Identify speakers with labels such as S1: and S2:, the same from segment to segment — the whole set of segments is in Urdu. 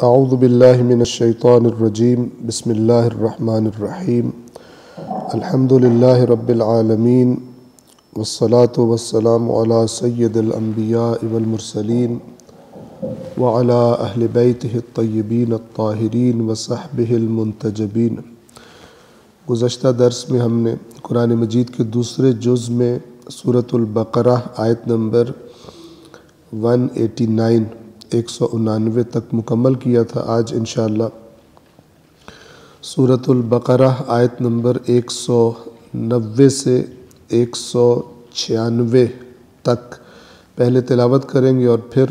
S1: اعوذ باللہ من الشیطان الرجیم بسم اللہ الرحمن الرحیم الحمد للہ رب العالمین والصلاة والسلام علی سید الانبیاء والمرسلین وعلی اہل بیتہ الطیبین الطاہرین وصحبہ المنتجبین۔ گزشتہ درس میں ہم نے قرآن مجید کے دوسرے جز میں سورۃ البقرہ آیت نمبر 189 تک مکمل کیا تھا۔ آج انشاءاللہ سورۃ البقرہ آیت نمبر 190 سے 196 تک پہلے تلاوت کریں گے اور پھر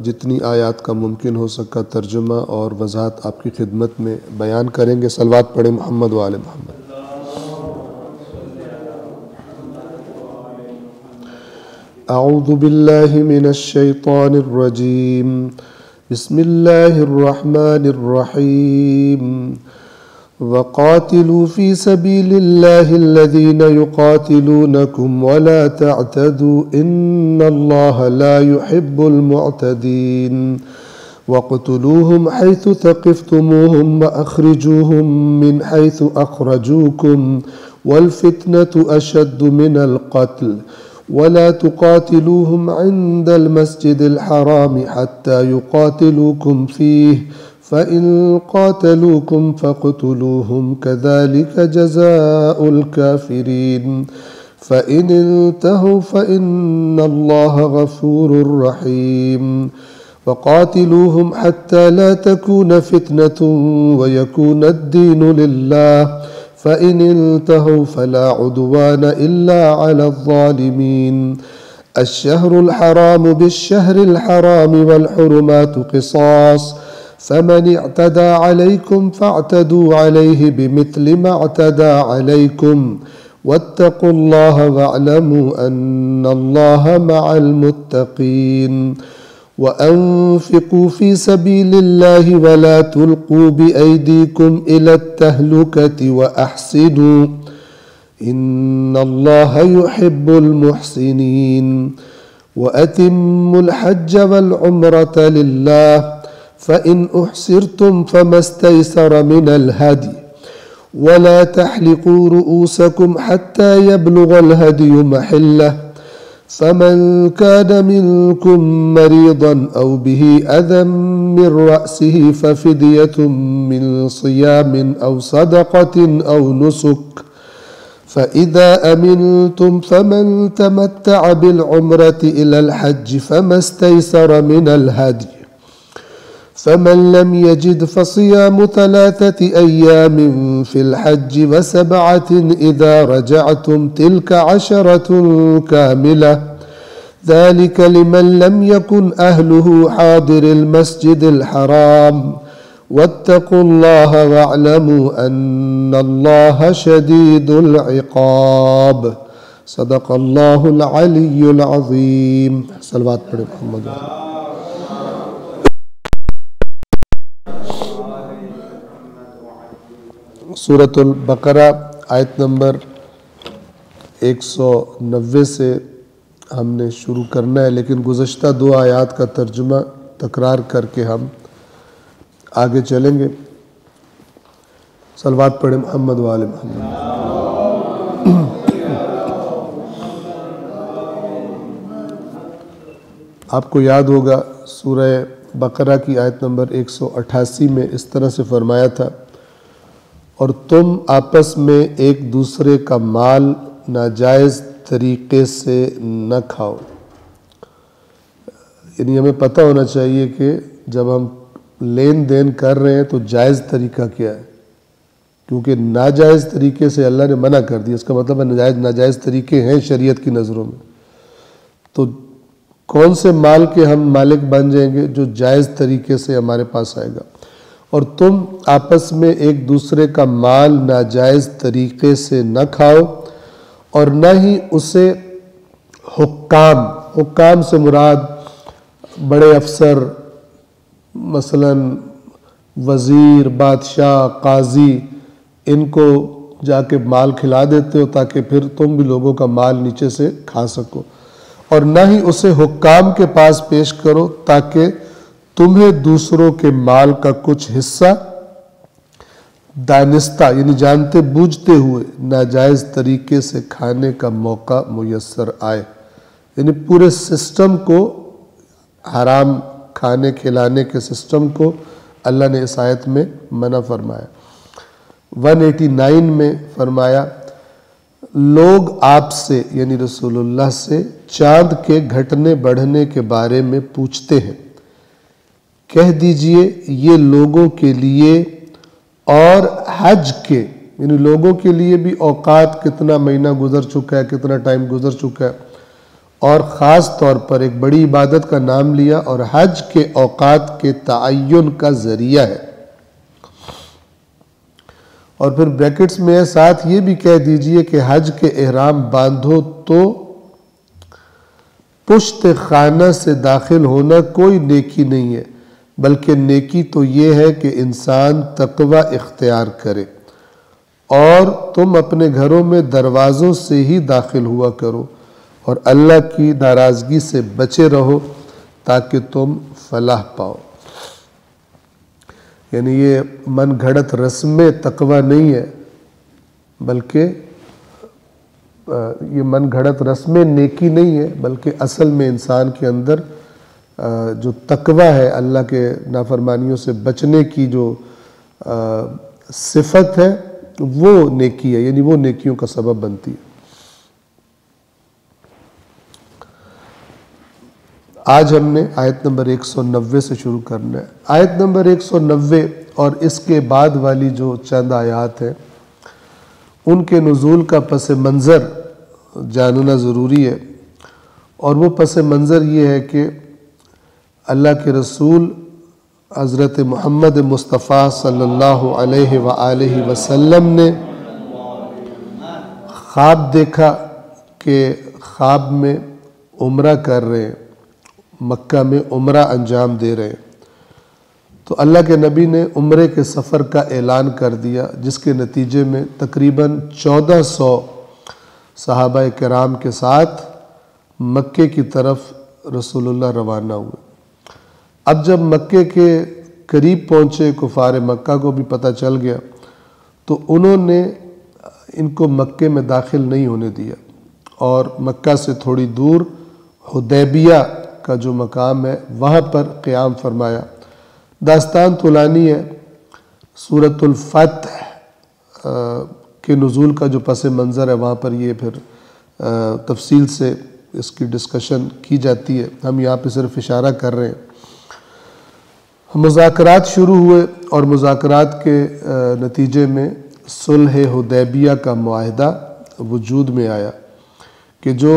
S1: جتنی آیات کا ممکن ہو سکا ترجمہ اور وضاحت آپ کی خدمت میں بیان کریں گے۔ صلوات پڑھیں محمد و آل محمد۔ اعوذ باللہ من الشیطان الرجیم بسم اللہ الرحمن الرحیم وقاتلوا فی سبیل اللہ الذین یقاتلونکم ولا تعتدوا ان اللہ لا يحب المعتدین وقتلوہم حیث ثقفتموہم واخرجوہم من حیث اخرجوکم والفتنة اشد من القتل ولا تقاتلوهم عند المسجد الحرام حتى يقاتلوكم فيه فإن قاتلوكم فاقتلوهم كذلك جزاء الكافرين فإن انتهوا فإن الله غفور رحيم وقاتلوهم حتى لا تكون فتنة ويكون الدين لله فإن انتهوا فلا عدوان إلا على الظالمين الشهر الحرام بالشهر الحرام والحرمات قصاص فمن اعتدى عليكم فاعتدوا عليه بمثل ما اعتدى عليكم واتقوا الله واعلموا أن الله مع المتقين وأنفقوا في سبيل الله ولا تلقوا بأيديكم إلى التهلكة وأحسنوا إن الله يحب المحسنين وأتموا الحج والعمرة لله فإن أحسرتم فما استيسر من الهدي ولا تحلقوا رؤوسكم حتى يبلغ الهدي محله فمن كان منكم مريضا أو به أذى من رأسه ففدية من صيام أو صدقة أو نسك فإذا أمنتم فمن تمتع بالعمرة إلى الحج فما استيسر من الهدي فمن لم يجد فصيام 3 أيام في الحج و7 إذا رجعتم تلك 10 كاملة ذلك لمن لم يكن أهله حاضر المسجد الحرام واتقوا الله واعلموا أن الله شديد العقاب صدق الله العلي العظيم۔ صلوات پڑھیں محمد۔ سورۃ البقرہ آیت نمبر 190 سے ہم نے شروع کرنا ہے، لیکن گزشتہ 2 آیات کا ترجمہ تکرار کر کے ہم آگے چلیں گے۔ صلوات پڑھیں محمد و آل محمد۔ آپ کو یاد ہوگا سورہ بقرہ کی آیت نمبر 188 میں اس طرح سے فرمایا تھا، اور تم آپس میں ایک دوسرے کا مال ناجائز طریقے سے نہ کھاؤ۔ یعنی ہمیں پتہ ہونا چاہیے کہ جب ہم لین دین کر رہے ہیں تو جائز طریقہ کیا ہے، کیونکہ ناجائز طریقے سے اللہ نے منع کر دیا، اس کا مطلب ہے ناجائز طریقے ہیں شریعت کی نظروں میں۔ تو کون سے مال کے ہم مالک بن جائیں گے؟ جو جائز طریقے سے ہمارے پاس آئے گا۔ اور تم آپس میں ایک دوسرے کا مال ناجائز طریقے سے نہ کھاؤ، اور نہ ہی اسے حکام سے مراد بڑے افسر، مثلا وزیر، بادشاہ، قاضی، ان کو جا کے مال کھلا دیتے ہو تاکہ پھر تم بھی لوگوں کا مال نیچے سے کھا سکو۔ اور نہ ہی اسے حکام کے پاس پیش کرو تاکہ تمہیں دوسروں کے مال کا کچھ حصہ دانستہ یعنی جانتے بوجھتے ہوئے ناجائز طریقے سے کھانے کا موقع میسر آئے. یعنی پورے سسٹم کو، حرام کھانے کھلانے کے سسٹم کو اللہ نے اس آیت میں منع فرمایا. 189 میں فرمایا لوگ آپ سے یعنی رسول اللہ سے چاند کے گھٹنے بڑھنے کے بارے میں پوچھتے ہیں، کہہ دیجئے یہ لوگوں کے لیے اور حج کے یعنی لوگوں کے لیے بھی اوقات کتنا مہینہ گزر چکا ہے، کتنا ٹائم گزر چکا ہے، اور خاص طور پر ایک بڑی عبادت کا نام لیا اور حج کے اوقات کے تعین کا ذریعہ ہے. اور پھر بریکٹس میں ساتھ یہ بھی کہہ دیجئے کہ حج کے احرام باندھو تو پشت خانہ سے داخل ہونا کوئی نیکی نہیں ہے، بلکہ نیکی تو یہ ہے کہ انسان تقوی اختیار کرے، اور تم اپنے گھروں میں دروازوں سے ہی داخل ہوا کرو اور اللہ کی ناراضگی سے بچے رہو تاکہ تم فلاح پاؤ. یعنی یہ من گھڑت رسم تقوی نہیں ہے، بلکہ یہ من گھڑت رسم نیکی نہیں ہے، بلکہ اصل میں انسان کے اندر جو تقوی ہے، اللہ کے نافرمانیوں سے بچنے کی جو صفت ہے وہ نیکی ہے، یعنی وہ نیکیوں کا سبب بنتی ہے. آج ہم نے آیت نمبر 190 سے شروع کرنا ہے. آیت نمبر 190 اور اس کے بعد والی جو چند آیات ہیں ان کے نزول کا پس منظر جاننا ضروری ہے. اور وہ پس منظر یہ ہے کہ اللہ کے رسول حضرت محمد مصطفیٰ صلی اللہ علیہ وآلہ وسلم نے خواب دیکھا کہ خواب میں عمرہ کر رہے ہیں، مکہ میں عمرہ انجام دے رہے ہیں. تو اللہ کے نبی نے عمرے کے سفر کا اعلان کر دیا، جس کے نتیجے میں تقریباً 1400 صحابہ کرام کے ساتھ مکے کی طرف رسول اللہ روانہ ہوئے. اب جب مکے کے قریب پہنچے، کفار مکہ کو بھی پتہ چل گیا، تو انہوں نے ان کو مکے میں داخل نہیں ہونے دیا اور مکہ سے تھوڑی دور حدیبیہ کا جو مقام ہے وہاں پر قیام فرمایا. داستان طولانی ہے. سورۃ الفتح کے نزول کا جو پس منظر ہے وہاں پر یہ پھر تفصیل سے اس کی ڈسکشن کی جاتی ہے، ہم یہاں پہ صرف اشارہ کر رہے ہیں. مذاکرات شروع ہوئے اور مذاکرات کے نتیجے میں صلح حدیبیہ کا معاہدہ وجود میں آیا کہ جو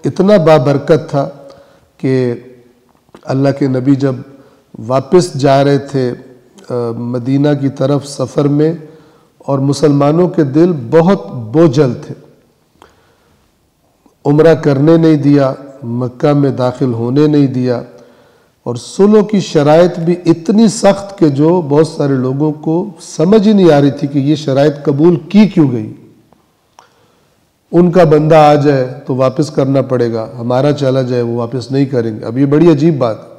S1: اتنا بابرکت تھا کہ اللہ کے نبی جب واپس جا رہے تھے مدینہ کی طرف سفر میں، اور مسلمانوں کے دل بہت بوجھل تھے، عمرہ کرنے نہیں دیا، مکہ میں داخل ہونے نہیں دیا، اور صلح کی شرائط بھی اتنی سخت کہ جو بہت سارے لوگوں کو سمجھ ہی نہیں آ رہی تھی کہ یہ شرائط قبول کی کیوں گئی. ان کا بندہ آ جائے تو واپس کرنا پڑے گا، ہمارا چلا جائے وہ واپس نہیں کریں گے. اب یہ بڑی عجیب بات ہے.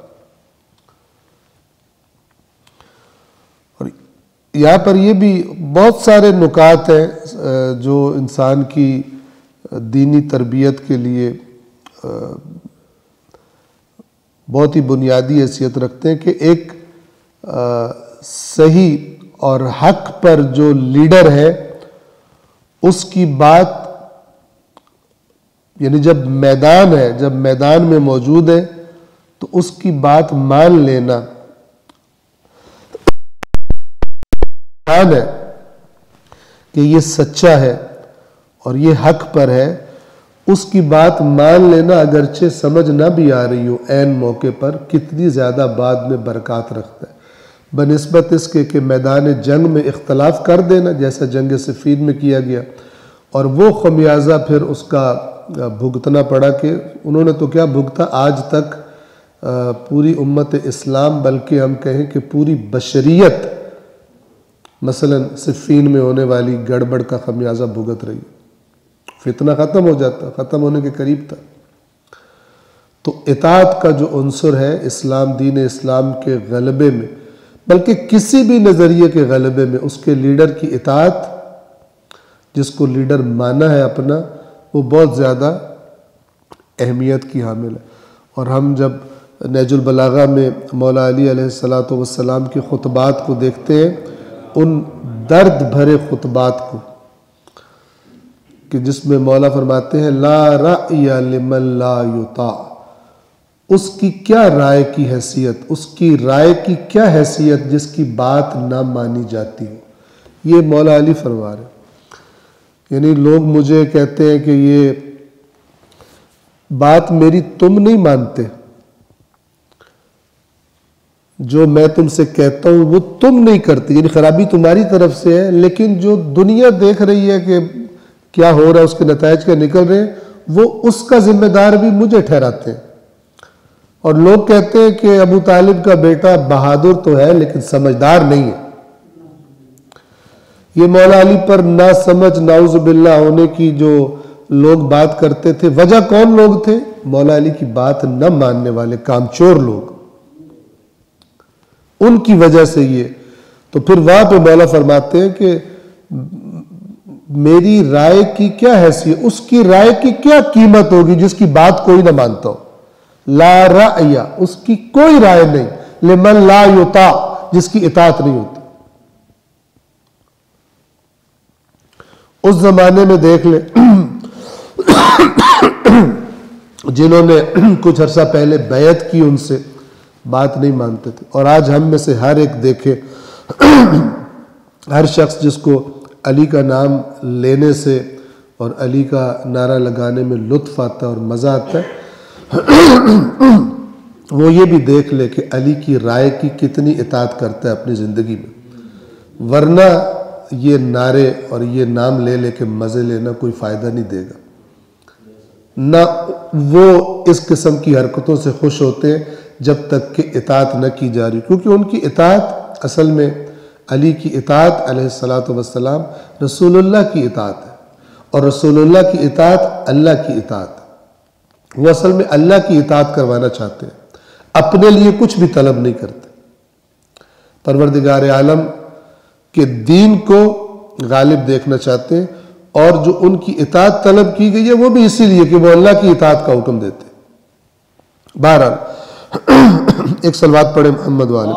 S1: اور یہاں پر یہ بھی بہت سارے نکات ہیں جو انسان کی دینی تربیت کے لیے بہت ہی بنیادی حیثیت رکھتے ہیں کہ ایک صحیح اور حق پر جو لیڈر ہے اس کی بات، یعنی جب میدان ہے، جب میدان میں موجود ہے تو اس کی بات مان لینا ہے کہ یہ سچا ہے اور یہ حق پر ہے. اس کی بات مان لینا اگرچہ سمجھ نہ بھی آ رہی ہو عین موقع پر، کتنی زیادہ بعد میں برکات رکھتا ہے بنسبت اس کے کہ میدان جنگ میں اختلاف کر دینا، جیسا جنگ صفین میں کیا گیا، اور وہ خمیازہ پھر اس کا بھگتنا پڑا کہ انہوں نے تو کیا بھگتا، آج تک پوری امت اسلام بلکہ ہم کہیں کہ پوری بشریت مثلا صفین میں ہونے والی گڑبڑ کا خمیازہ بھگت رہی. فتنہ ختم ہو جاتا، ختم ہونے کے قریب تھا. تو اطاعت کا جو عنصر ہے اسلام، دین اسلام کے غلبے میں، بلکہ کسی بھی نظریے کے غلبے میں، اس کے لیڈر کی اطاعت، جس کو لیڈر مانا ہے اپنا، وہ بہت زیادہ اہمیت کی حامل ہے۔ اور ہم جب نہج البلاغہ میں مولا علی علیہ السلام کے خطبات کو دیکھتے ہیں، ان درد بھرے خطبات کو، کہ جس میں مولا فرماتے ہیں لا رأی لمن لا یطاع، اس کی کیا رائے کی حیثیت، اس کی رائے کی کیا حیثیت جس کی بات نہ مانی جاتی ہو۔ یہ مولا علی فرما رہے ہیں۔ یعنی لوگ مجھے کہتے ہیں کہ یہ بات میری تم نہیں مانتے، جو میں تم سے کہتا ہوں وہ تم نہیں کرتے، یعنی خرابی تمہاری طرف سے ہے، لیکن جو دنیا دیکھ رہی ہے کہ کیا ہو رہا ہے، اس کے نتائج کیا نکل رہے ہیں، وہ اس کا ذمہ دار بھی مجھے ٹھہراتے ہیں۔ اور لوگ کہتے ہیں کہ ابو طالب کا بیٹا بہادر تو ہے لیکن سمجھدار نہیں ہے۔ یہ مولا علی پر نہ سمجھ نعوذ باللہ ہونے کی جو لوگ بات کرتے تھے، وجہ کون لوگ تھے؟ مولا علی کی بات نہ ماننے والے کامچور لوگ، ان کی وجہ سے یہ۔ تو پھر وہاں پہ مولا فرماتے ہیں کہ میری رائے کی کیا حیثیت، اس کی رائے کی کیا قیمت ہوگی جس کی بات کوئی نہ مانتا ہو۔ لا رأی، اس کی کوئی رائے نہیں، لمن لا یطاع، جس کی اطاعت نہیں ہوتی۔ اس زمانے میں دیکھ لیں جنہوں نے کچھ عرصہ پہلے بیعت کی، ان سے بات نہیں مانتے تھے، اور آج ہم میں سے ہر ایک دیکھے، ہر شخص جس کو علی کا نام لینے سے اور علی کا نعرہ لگانے میں لطف آتا ہے اور مزہ آتا ہے، وہ یہ بھی دیکھ لے کہ علی کی رائے کی کتنی اطاعت کرتا ہے اپنی زندگی میں، ورنہ یہ نعرے اور یہ نام لے لے کے مزے لینا کوئی فائدہ نہیں دے گا۔ نہ وہ اس قسم کی حرکتوں سے خوش ہوتے ہیں جب تک کہ اطاعت نہ کی جا رہی، کیونکہ ان کی اطاعت اصل میں، علی کی اطاعت علیہ السلام رسول اللہ کی اطاعت ہے، اور رسول اللہ کی اطاعت اللہ کی اطاعت ہے۔ وہ اصل میں اللہ کی اطاعت کروانا چاہتے ہیں، اپنے لیے کچھ بھی طلب نہیں کرتے۔ پروردگار عالم کے دین کو غالب دیکھنا چاہتے ہیں، اور جو ان کی اطاعت طلب کی گئی ہے وہ بھی اسی لیے کہ وہ اللہ کی اطاعت کا حکم دیتے ہیں۔ بہرحال ایک صلوات پڑھیں محمد والے۔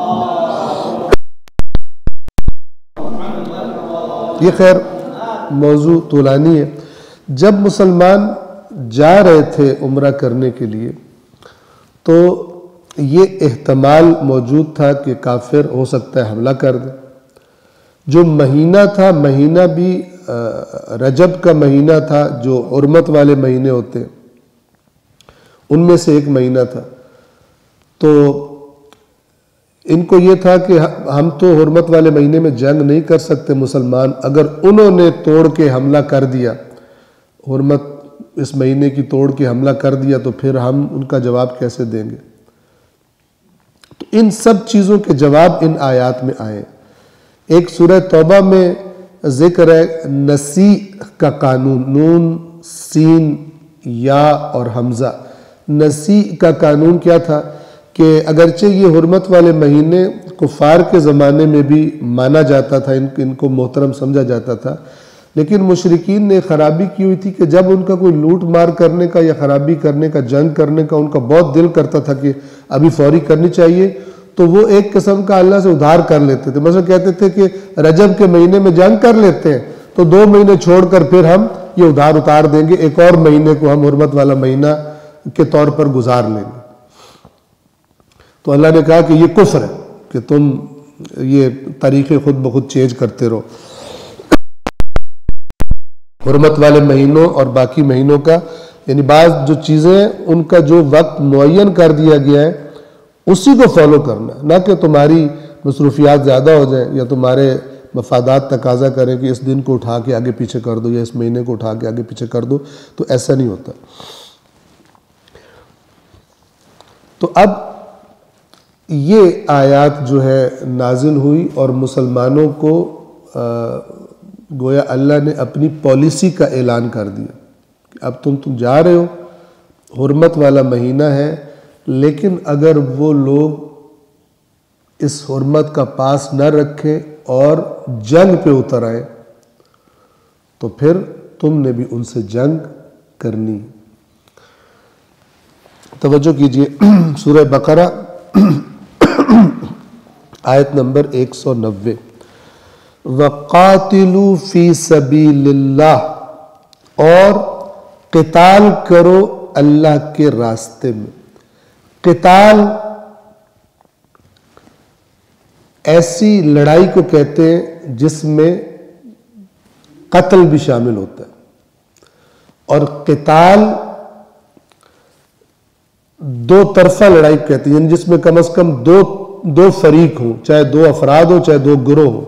S1: یہ خیر موضوع طولانی ہے۔ جب مسلمان جا رہے تھے عمرہ کرنے کے لیے تو یہ احتمال موجود تھا کہ کافر ہو سکتا ہے حملہ کر دے۔ جو مہینہ تھا، مہینہ بھی رجب کا مہینہ تھا، جو حرمت والے مہینے ہوتے ہیں ان میں سے ایک مہینہ تھا۔ تو ان کو یہ تھا کہ ہم تو حرمت والے مہینے میں جنگ نہیں کر سکتے مسلمان، اگر انہوں نے توڑ کے حملہ کر دیا، حرمت اس مہینے کی توڑ کے حملہ کر دیا، تو پھر ہم ان کا جواب کیسے دیں گے؟ تو ان سب چیزوں کے جواب ان آیات میں آئے۔ ایک سورہ توبہ میں ذکر ہے نسیء کا قانون، نون سین یا اور حمزہ۔ نسیء کا قانون کیا تھا کہ اگرچہ یہ حرمت والے مہینے کفار کے زمانے میں بھی مانا جاتا تھا، ان کو محترم سمجھا جاتا تھا، لیکن مشرکین نے خرابی کی ہوئی تھی کہ جب ان کا کوئی لوٹ مار کرنے کا یا خرابی کرنے کا، جنگ کرنے کا ان کا بہت دل کرتا تھا کہ ابھی فوری کرنی چاہیے، تو وہ ایک قسم کا اللہ سے ادھار کر لیتے تھے۔ مثلا کہتے تھے کہ رجب کے مہینے میں جنگ کر لیتے ہیں تو 2 مہینے چھوڑ کر پھر ہم یہ ادھار اتار دیں گے، ایک اور مہینے کو ہم حرمت والا مہینہ کے طور پر گزار لیں گے۔ تو اللہ نے کہا کہ یہ کفر ہے کہ تم یہ طریقے خود بخود چینج کرتے رہو۔ حرمت والے مہینوں اور باقی مہینوں کا، یعنی بعض جو چیزیں ان کا جو وقت معین کر دیا گیا ہے اسی کو فالو کرنا، نہ کہ تمہاری مصروفیات زیادہ ہو جائیں یا تمہارے مفادات تقاضا کریں کہ اس دن کو اٹھا کے آگے پیچھے کر دو یا اس مہینے کو اٹھا کے آگے پیچھے کر دو، تو ایسا نہیں ہوتا۔ تو اب یہ آیات جو ہے نازل ہوئی اور مسلمانوں کو گویا اللہ نے اپنی پالیسی کا اعلان کر دیا کہ اب تم جا رہے ہو حرمت والا مہینہ ہے، لیکن اگر وہ لوگ اس حرمت کا پاس نہ رکھیں اور جنگ پہ اتر آئیں تو پھر تم نے بھی ان سے جنگ کرنی۔ توجہ کیجئے، سورہ بقرہ آیت نمبر 190، وَقَاتِلُوا فِي سَبِيلِ اللَّهِ، اور قتال کرو اللہ کے راستے میں۔ قتال ایسی لڑائی کو کہتے ہیں جس میں قتل بھی شامل ہوتا ہے، اور قتال دو طرفہ لڑائی کہتے ہیں، یعنی جس میں کم از کم دو فریق ہوں، چاہے دو افراد ہو چاہے دو گروہ ہو،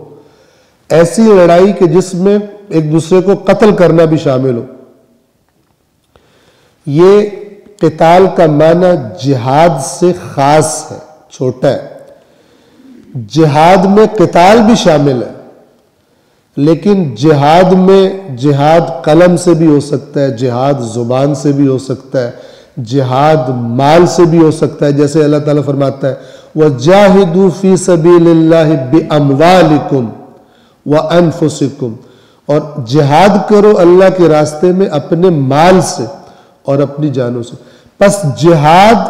S1: ایسی لڑائی کہ جس میں ایک دوسرے کو قتل کرنا بھی شامل ہو۔ یہ قتال کا معنی جہاد سے خاص ہے، چھوٹا ہے۔ جہاد میں قتال بھی شامل ہے، لیکن جہاد میں جہاد قلم سے بھی ہو سکتا ہے، جہاد زبان سے بھی ہو سکتا ہے، جہاد مال سے بھی ہو سکتا ہے، جیسے اللہ تعالیٰ فرماتا ہے وَجَاهِدُوا فِي سَبِيلِ اللَّهِ بِأَمْوَالِكُمْ وَأَنفُسِكُمْ، اور جہاد کرو اللہ کے راستے میں اپنے مال سے اور اپنی جانوں سے۔ پس جہاد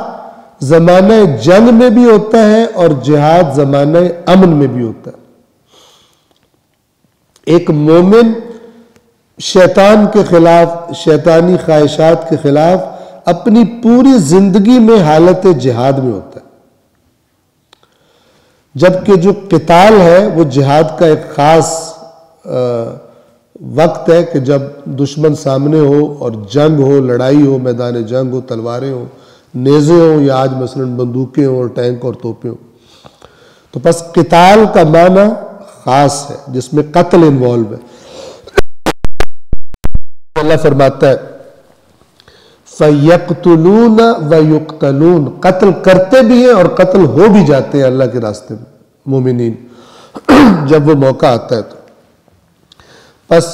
S1: زمانہ جنگ میں بھی ہوتا ہے اور جہاد زمانہ امن میں بھی ہوتا ہے۔ ایک مومن شیطان کے خلاف، شیطانی خواہشات کے خلاف اپنی پوری زندگی میں حالت جہاد میں ہوتا ہے، جبکہ جو قتال ہے وہ جہاد کا ایک خاص وقت ہے کہ جب دشمن سامنے ہو اور جنگ ہو، لڑائی ہو، میدان جنگ ہو، تلواریں ہوں، نیزے ہوں، یا آج مثلا بندوقیں ہوں اور ٹینک اور توپیں ہوں۔ تو پس قتال کا معنی خاص ہے جس میں قتل انوالو ہے۔ اللہ فرماتا ہے فَيَقْتُلُونَ وَيُقْتَلُونَ، قتل کرتے بھی ہیں اور قتل ہو بھی جاتے ہیں اللہ کے راستے میں مومنین، جب وہ موقع آتا ہے تو۔ پس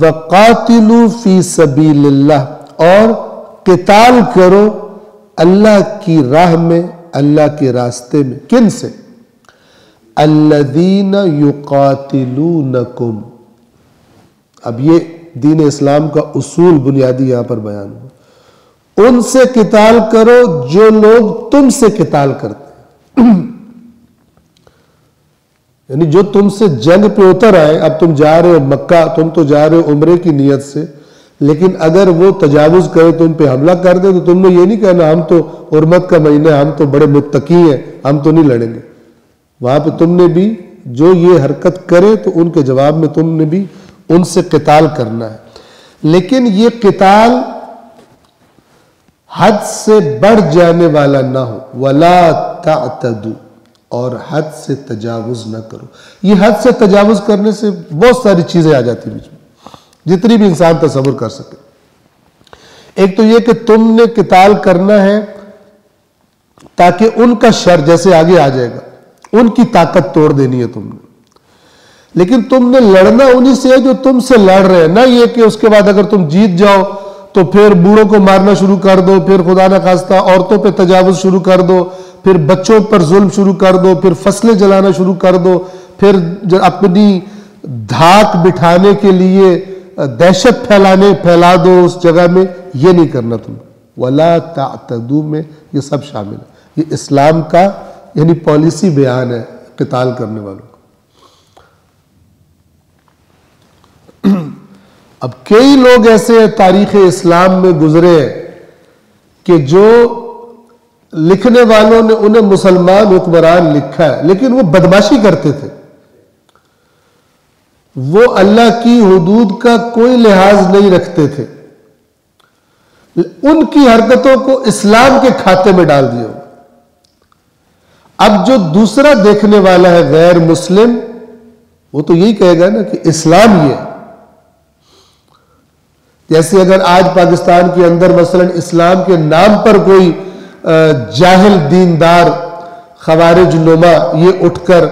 S1: وَقَاتِلُوا فِي سَبِيلِ اللَّهِ، اور قتال کرو اللہ کی راہ میں، اللہ کے راستے میں۔ کن سے؟ الَّذِينَ يُقَاتِلُونَكُمْ، اب یہ دین اسلام کا اصول بنیادی یہاں پر بیان ہوا۔ ان سے قتال کرو جو لوگ تم سے قتال کرتے ہیں، یعنی جو تم سے جنگ پہ اتر آئے۔ اب تم جا رہے ہو مکہ، تم تو جا رہے ہو عمرے کی نیت سے، لیکن اگر وہ تجاوز کرے تم پہ حملہ کر دے تو تم نے یہ نہیں کہنا ہم تو حرمت کا مہینہ، ہم تو بڑے متقی ہیں، ہم تو نہیں لڑیں گے۔ وہاں پہ تم نے بھی جو یہ حرکت کرے تو ان کے جواب میں تم نے بھی ان سے قتال کرنا ہے، لیکن یہ قتال حد سے بڑھ جانے والا نہ ہو۔ وَلَا تَعْتَدُوا، اور حد سے تجاوز نہ کرو۔ یہ حد سے تجاوز کرنے سے بہت ساری چیزیں آ جاتی بیچ میں، جتنی بھی انسان تصور کر سکے۔ ایک تو یہ کہ تم نے قتال کرنا ہے تاکہ ان کا شر، جیسے آگے آ جائے گا، ان کی طاقت توڑ دینی ہے تم نے، لیکن تم نے لڑنا انہی سے ہے جو تم سے لڑ رہے ہیں، نہ یہ کہ اس کے بعد اگر تم جیت جاؤ تو پھر بوڑھوں کو مارنا شروع کر دو، پھر خدا نہ خواستہ عورتوں پہ تجاوز شروع کر دو، پھر بچوں پر ظلم شروع کر دو، پھر فصلیں جلانا شروع کر دو، پھر اپنی دھاک بٹھانے کے لیے دہشت پھیلا دو اس جگہ میں۔ یہ نہیں کرنا تم۔ وَلَا تَعْتَدُوا میں یہ سب شامل ہے۔ یہ اسلام کا یعنی پالیسی بیان ہے قتال کرنے والوں کا۔ اب کئی لوگ ایسے تاریخ اسلام میں گزرے ہیں کہ جو لکھنے والوں نے انہیں مسلمان حکمران لکھا ہے، لیکن وہ بدماشی کرتے تھے، وہ اللہ کی حدود کا کوئی لحاظ نہیں رکھتے تھے، ان کی حرکتوں کو اسلام کے کھاتے میں ڈال دیا۔ اب جو دوسرا دیکھنے والا ہے غیر مسلم، وہ تو یہی کہے گا نا کہ اسلام یہ ہے۔ جیسے اگر آج پاکستان کے اندر مثلا اسلام کے نام پر کوئی جاہل دیندار خوارج نما یہ اٹھ کر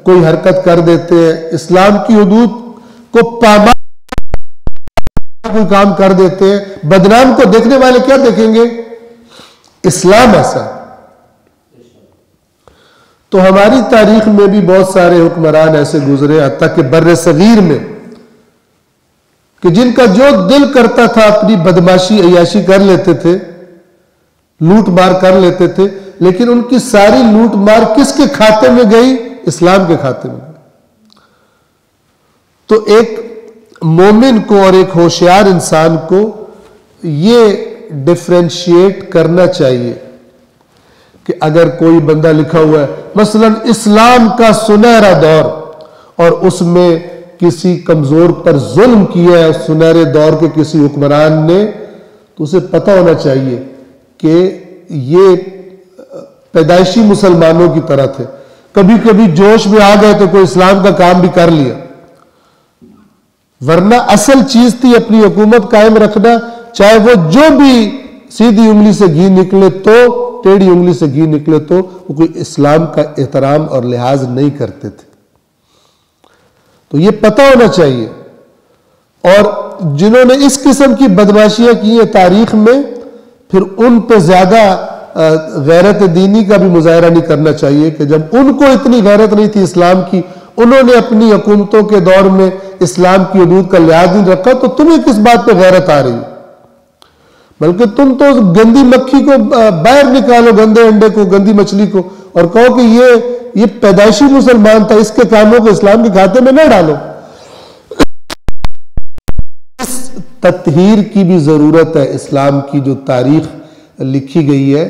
S1: کوئی حرکت کر دیتے ہیں، اسلام کی حدود کو پامال کوئی کام کر دیتے ہیں، بدنام کو دیکھنے والے کیا دیکھیں گے اسلام ایسا ہے. تو ہماری تاریخ میں بھی بہت سارے حکمران ایسے گزرے حتیٰ کہ بر صغیر میں کہ جن کا جو دل کرتا تھا اپنی بدماشی عیاشی کر لیتے تھے, لوٹ مار کر لیتے تھے, لیکن ان کی ساری لوٹ مار کس کے کھاتے میں گئی؟ اسلام کے کھاتے میں گئی. تو ایک مومن کو اور ایک ہوشیار انسان کو یہ ڈفرینشیٹ کرنا چاہیے کہ اگر کوئی بندہ لکھا ہوا ہے مثلا اسلام کا سنہرا دور اور اس میں کسی کمزور پر ظلم کیا ہے سنہرے دور کے کسی حکمران نے, تو اسے پتہ ہونا چاہیے کہ یہ پیدائشی مسلمانوں کی طرح تھے, کبھی کبھی جوش میں آ گئے تو کوئی اسلام کا کام بھی کر لیا, ورنہ اصل چیز تھی اپنی حکومت قائم رکھنا, چاہے وہ جو بھی سیدھی انگلی سے گھی نکلے تو ٹیڑھی انگلی سے گھی نکلے تو وہ کوئی اسلام کا احترام اور لحاظ نہیں کرتے تھے. تو یہ پتہ ہونا چاہیے. اور جنہوں نے اس قسم کی بدماشیاں کی ہیں تاریخ میں, پھر ان پہ زیادہ غیرت دینی کا بھی مظاہرہ نہیں کرنا چاہیے کہ جب ان کو اتنی غیرت نہیں تھی اسلام کی, انہوں نے اپنی حکومتوں کے دور میں اسلام کی حدود کا لحاظ نہیں رکھا, تو تمہیں کس بات پہ غیرت آ رہی ہے؟ بلکہ تم تو گندی مکھی کو باہر نکالو, گندے انڈے کو, گندی مچھلی کو, اور کہو کہ یہ پیدائشی مسلمان تھا, اس کے کاموں کو اسلام کے کھاتے میں نہ ڈالو. اس تطہیر کی بھی ضرورت ہے. اسلام کی جو تاریخ لکھی گئی ہے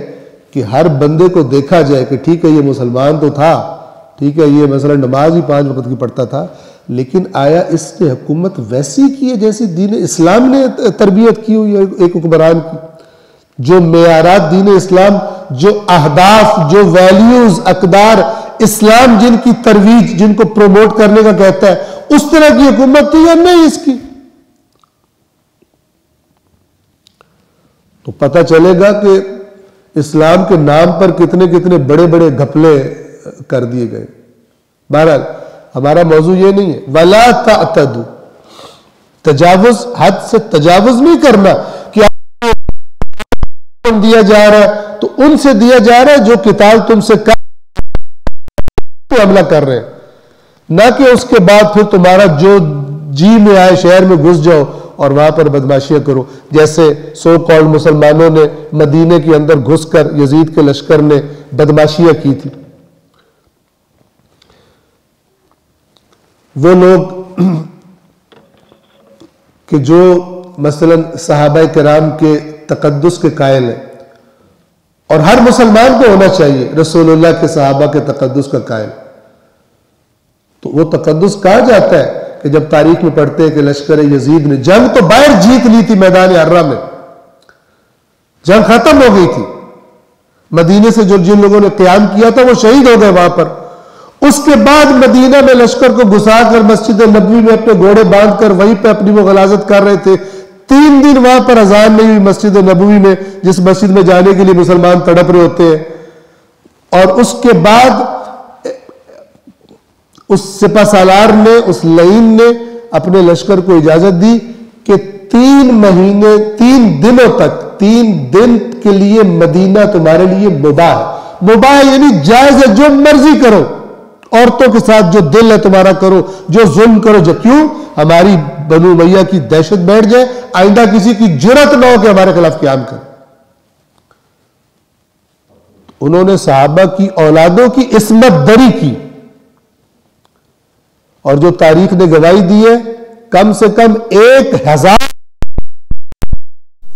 S1: کہ ہر بندے کو دیکھا جائے کہ ٹھیک ہے یہ مسلمان تو تھا, ٹھیک ہے یہ مثلا نماز ہی 5 وقت کی پڑھتا تھا, لیکن آیا اس نے حکومت ویسی کی ہے جیسی دین اسلام نے تربیت کی ہوئی ہے ایک حکمران کی؟ جو معیارات دین اسلام, جو اہداف, جو ویلیوز, اقدار اسلام جن کی ترویج, جن کو پروموٹ کرنے کا کہتا ہے, اس طرح کی حکومت تھی یا نہیں اس کی؟ تو پتہ چلے گا کہ اسلام کے نام پر کتنے کتنے بڑے بڑے گھپلے کر دیے گئے. بہرحال ہمارا موضوع یہ نہیں ہے. وَلَا تَعْتَدُوا, تجاوز, حد سے تجاوز نہیں کرنا کہ دیا جا رہا ہے تو ان سے دیا جا رہا ہے جو قتال تم سے حملہ کر رہے ہیں, نہ کہ اس کے بعد پھر تمہارا جو جی میں آئے شہر میں گھس جاؤ اور وہاں پر بدماشیاں کرو, جیسے سو کالڈ مسلمانوں نے مدینے کے اندر گھس کر یزید کے لشکر نے بدماشیاں کی تھی. وہ لوگ کہ جو مثلا صحابہ کرام کے تقدس کے قائل ہیں, اور ہر مسلمان کو ہونا چاہیے رسول اللہ کے صحابہ کے تقدس کا قائل, تو وہ تقدس کہا جاتا ہے کہ جب تاریخ میں پڑھتے ہیں کہ لشکر یزید نے جنگ تو باہر جیت لی تھی, میدان حرہ میں جنگ ختم ہو گئی تھی, مدینے سے جو جن لوگوں نے قیام کیا تھا وہ شہید ہو گئے وہاں پر. اس کے بعد مدینہ میں لشکر کو گھسا کر مسجد نبوی میں اپنے گھوڑے باندھ کر وہیں پہ اپنی وہ غلاظت کر رہے تھے. 3 دن وہاں پر اذان نہیں ہوئی مسجد نبوی میں, جس مسجد میں جانے کے لیے مسلمان تڑپ رہے ہوتے ہیں. اور اس کے بعد اس سپہ سالار نے, اس لعین نے اپنے لشکر کو اجازت دی کہ 3 مہینے 3 دنوں تک 3 دن کے لیے مدینہ تمہارے لیے مباح ہے. مباح یعنی جائز ہے, جو مرضی کرو, عورتوں کے ساتھ جو دل ہے تمہارا کرو, جو ظلم کرو. جو کیوں؟ ہماری بنو امیہ کی دہشت بیٹھ جائے, آئندہ کسی کی جرات نہ ہو کہ ہمارے خلاف قیام کرے. انہوں نے صحابہ کی اولادوں کی عصمت دری کی, اور جو تاریخ نے گواہی دی ہے کم سے کم 1000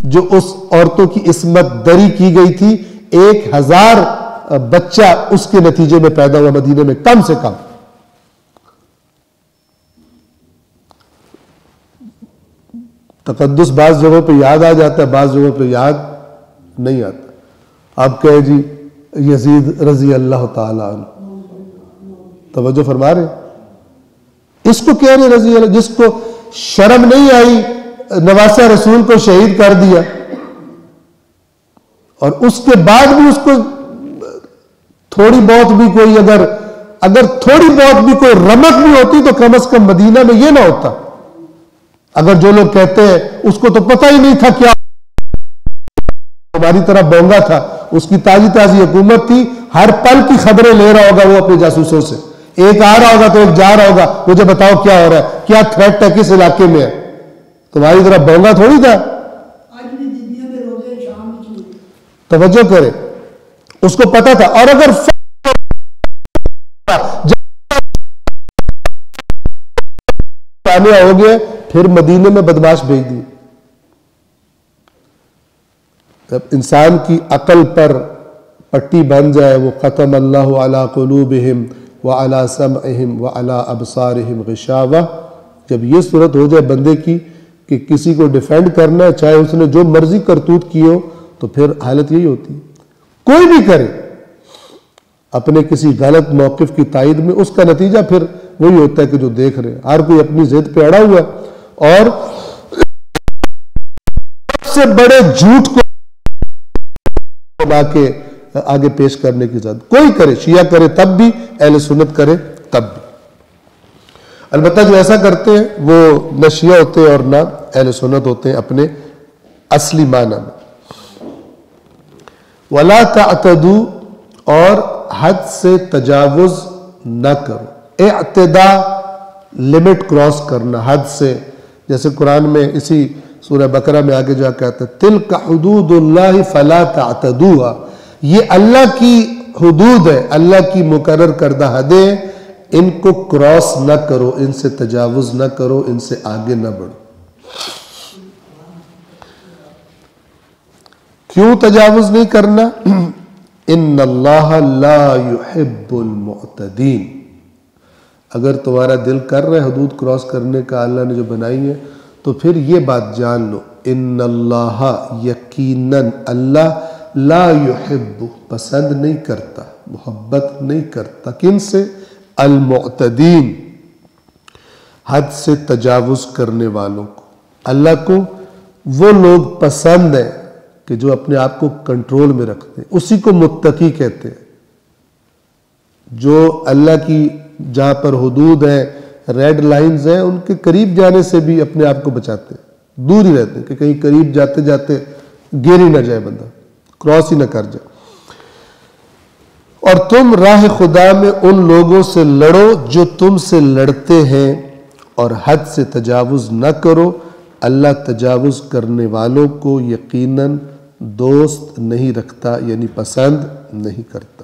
S1: جو اس عورتوں کی عصمت دری کی گئی تھی, 1000 بچہ اس کے نتیجے میں پیدا ہوا مدینے میں کم سے کم. تقدس بعض جگہوں پہ یاد آ جاتا ہے, بعض جگہوں پہ یاد نہیں آتا. آپ کہے جی یزید رضی اللہ تعالی عنہ, توجہ فرما رہے, اس کو کہہ رہے رضی اللہ, جس کو شرم نہیں آئی نواسہ رسول کو شہید کر دیا, اور اس کے بعد بھی اس کو تھوڑی بہت بھی کوئی اگر تھوڑی بہت بھی کوئی رمق بھی ہوتی تو کم از کم مدینہ میں یہ نہ ہوتا. اگر جو لوگ کہتے ہیں اس کو تو پتہ ہی نہیں تھا کیا, ہماری طرح بونگا تھا, اس کی تازی تازی حکومت تھی، ہر پل کی خبریں لے رہا ہوگا وہ اپنے جاسوسوں سے، ایک آ رہا ہوگا تو ایک جا رہا ہوگا، مجھے بتاؤ کیا ہو رہا ہے، کیا تھریٹ ہے، کس علاقے میں ہے. تمہاری طرح بونگا تھوڑی تھا. توجہ کرے، اس کو پتا تھا. اور اگر ہو گیا پھر مدینے میں بدماش بھیج دی. جب انسان کی عقل پر پٹی بن جائے، وہ ختم اللہ علی قلوبہم وعلی سمعہم وعلی ابصارہم غشاوہ، جب یہ صورت ہو جائے بندے کی کہ کسی کو ڈیفینڈ کرنا ہے، چاہے اس نے جو مرضی کرتوت کی ہو، تو پھر حالت یہی ہوتی ہے. کوئی بھی کرے اپنے کسی غلط موقف کی تائید میں، اس کا نتیجہ پھر وہی ہوتا ہے کہ جو دیکھ رہے ہیں. ہر کوئی اپنی ضد پہ اڑا ہوا ہے، اور سب سے بڑے جھوٹ کو بنا کے آگے پیش کرنے کی ضد کوئی کرے، شیعہ کرے تب بھی، اہل سنت کرے تب بھی. البتہ جو ایسا کرتے ہیں وہ نہ شیعہ ہوتے ہیں اور نہ اہل سنت ہوتے ہیں اپنے اصلی معنی میں. وَلَا تَعْتَدُوا، اور حد سے تجاوز نہ کرو. اعتداء لمٹ کراس کرنا، حد سے. جیسے قرآن میں اسی سورہ بقرہ میں آگے جا کہتا ہے تِلْكَ حُدُودُ اللَّهِ فَلَا تَعْتَدُوهَا، یہ اللہ کی حدود ہے، اللہ کی مقرر کردہ حدیں، ان کو کراس نہ کرو، ان سے تجاوز نہ کرو، ان سے آگے نہ بڑھو. کیوں تجاوز نہیں کرنا؟ ان اللہ لا يحب المعتدین. اگر تمہارا دل کر رہا ہے حدود کراس کرنے کا اللہ نے جو بنائی ہے، تو پھر یہ بات جان لو، ان اللہ، یقیناً اللہ، لا يحب، پسند نہیں کرتا، محبت نہیں کرتا. کن سے؟ المعتدین، حد سے تجاوز کرنے والوں کو. اللہ کو وہ لوگ پسند ہیں کہ جو اپنے آپ کو کنٹرول میں رکھتے ہیں، اسی کو متقی کہتے ہیں. جو اللہ کی جہاں پر حدود ہیں، ریڈ لائنز ہیں، ان کے قریب جانے سے بھی اپنے آپ کو بچاتے ہیں، دور ہی رہتے ہیں کہ کہیں قریب جاتے جاتے گر ہی نہ جائے، بندہ کراس ہی نہ کر جائے. اور تم راہ خدا میں ان لوگوں سے لڑو جو تم سے لڑتے ہیں، اور حد سے تجاوز نہ کرو. اللہ تجاوز کرنے والوں کو یقیناً دوست نہیں رکھتا، یعنی پسند نہیں کرتا.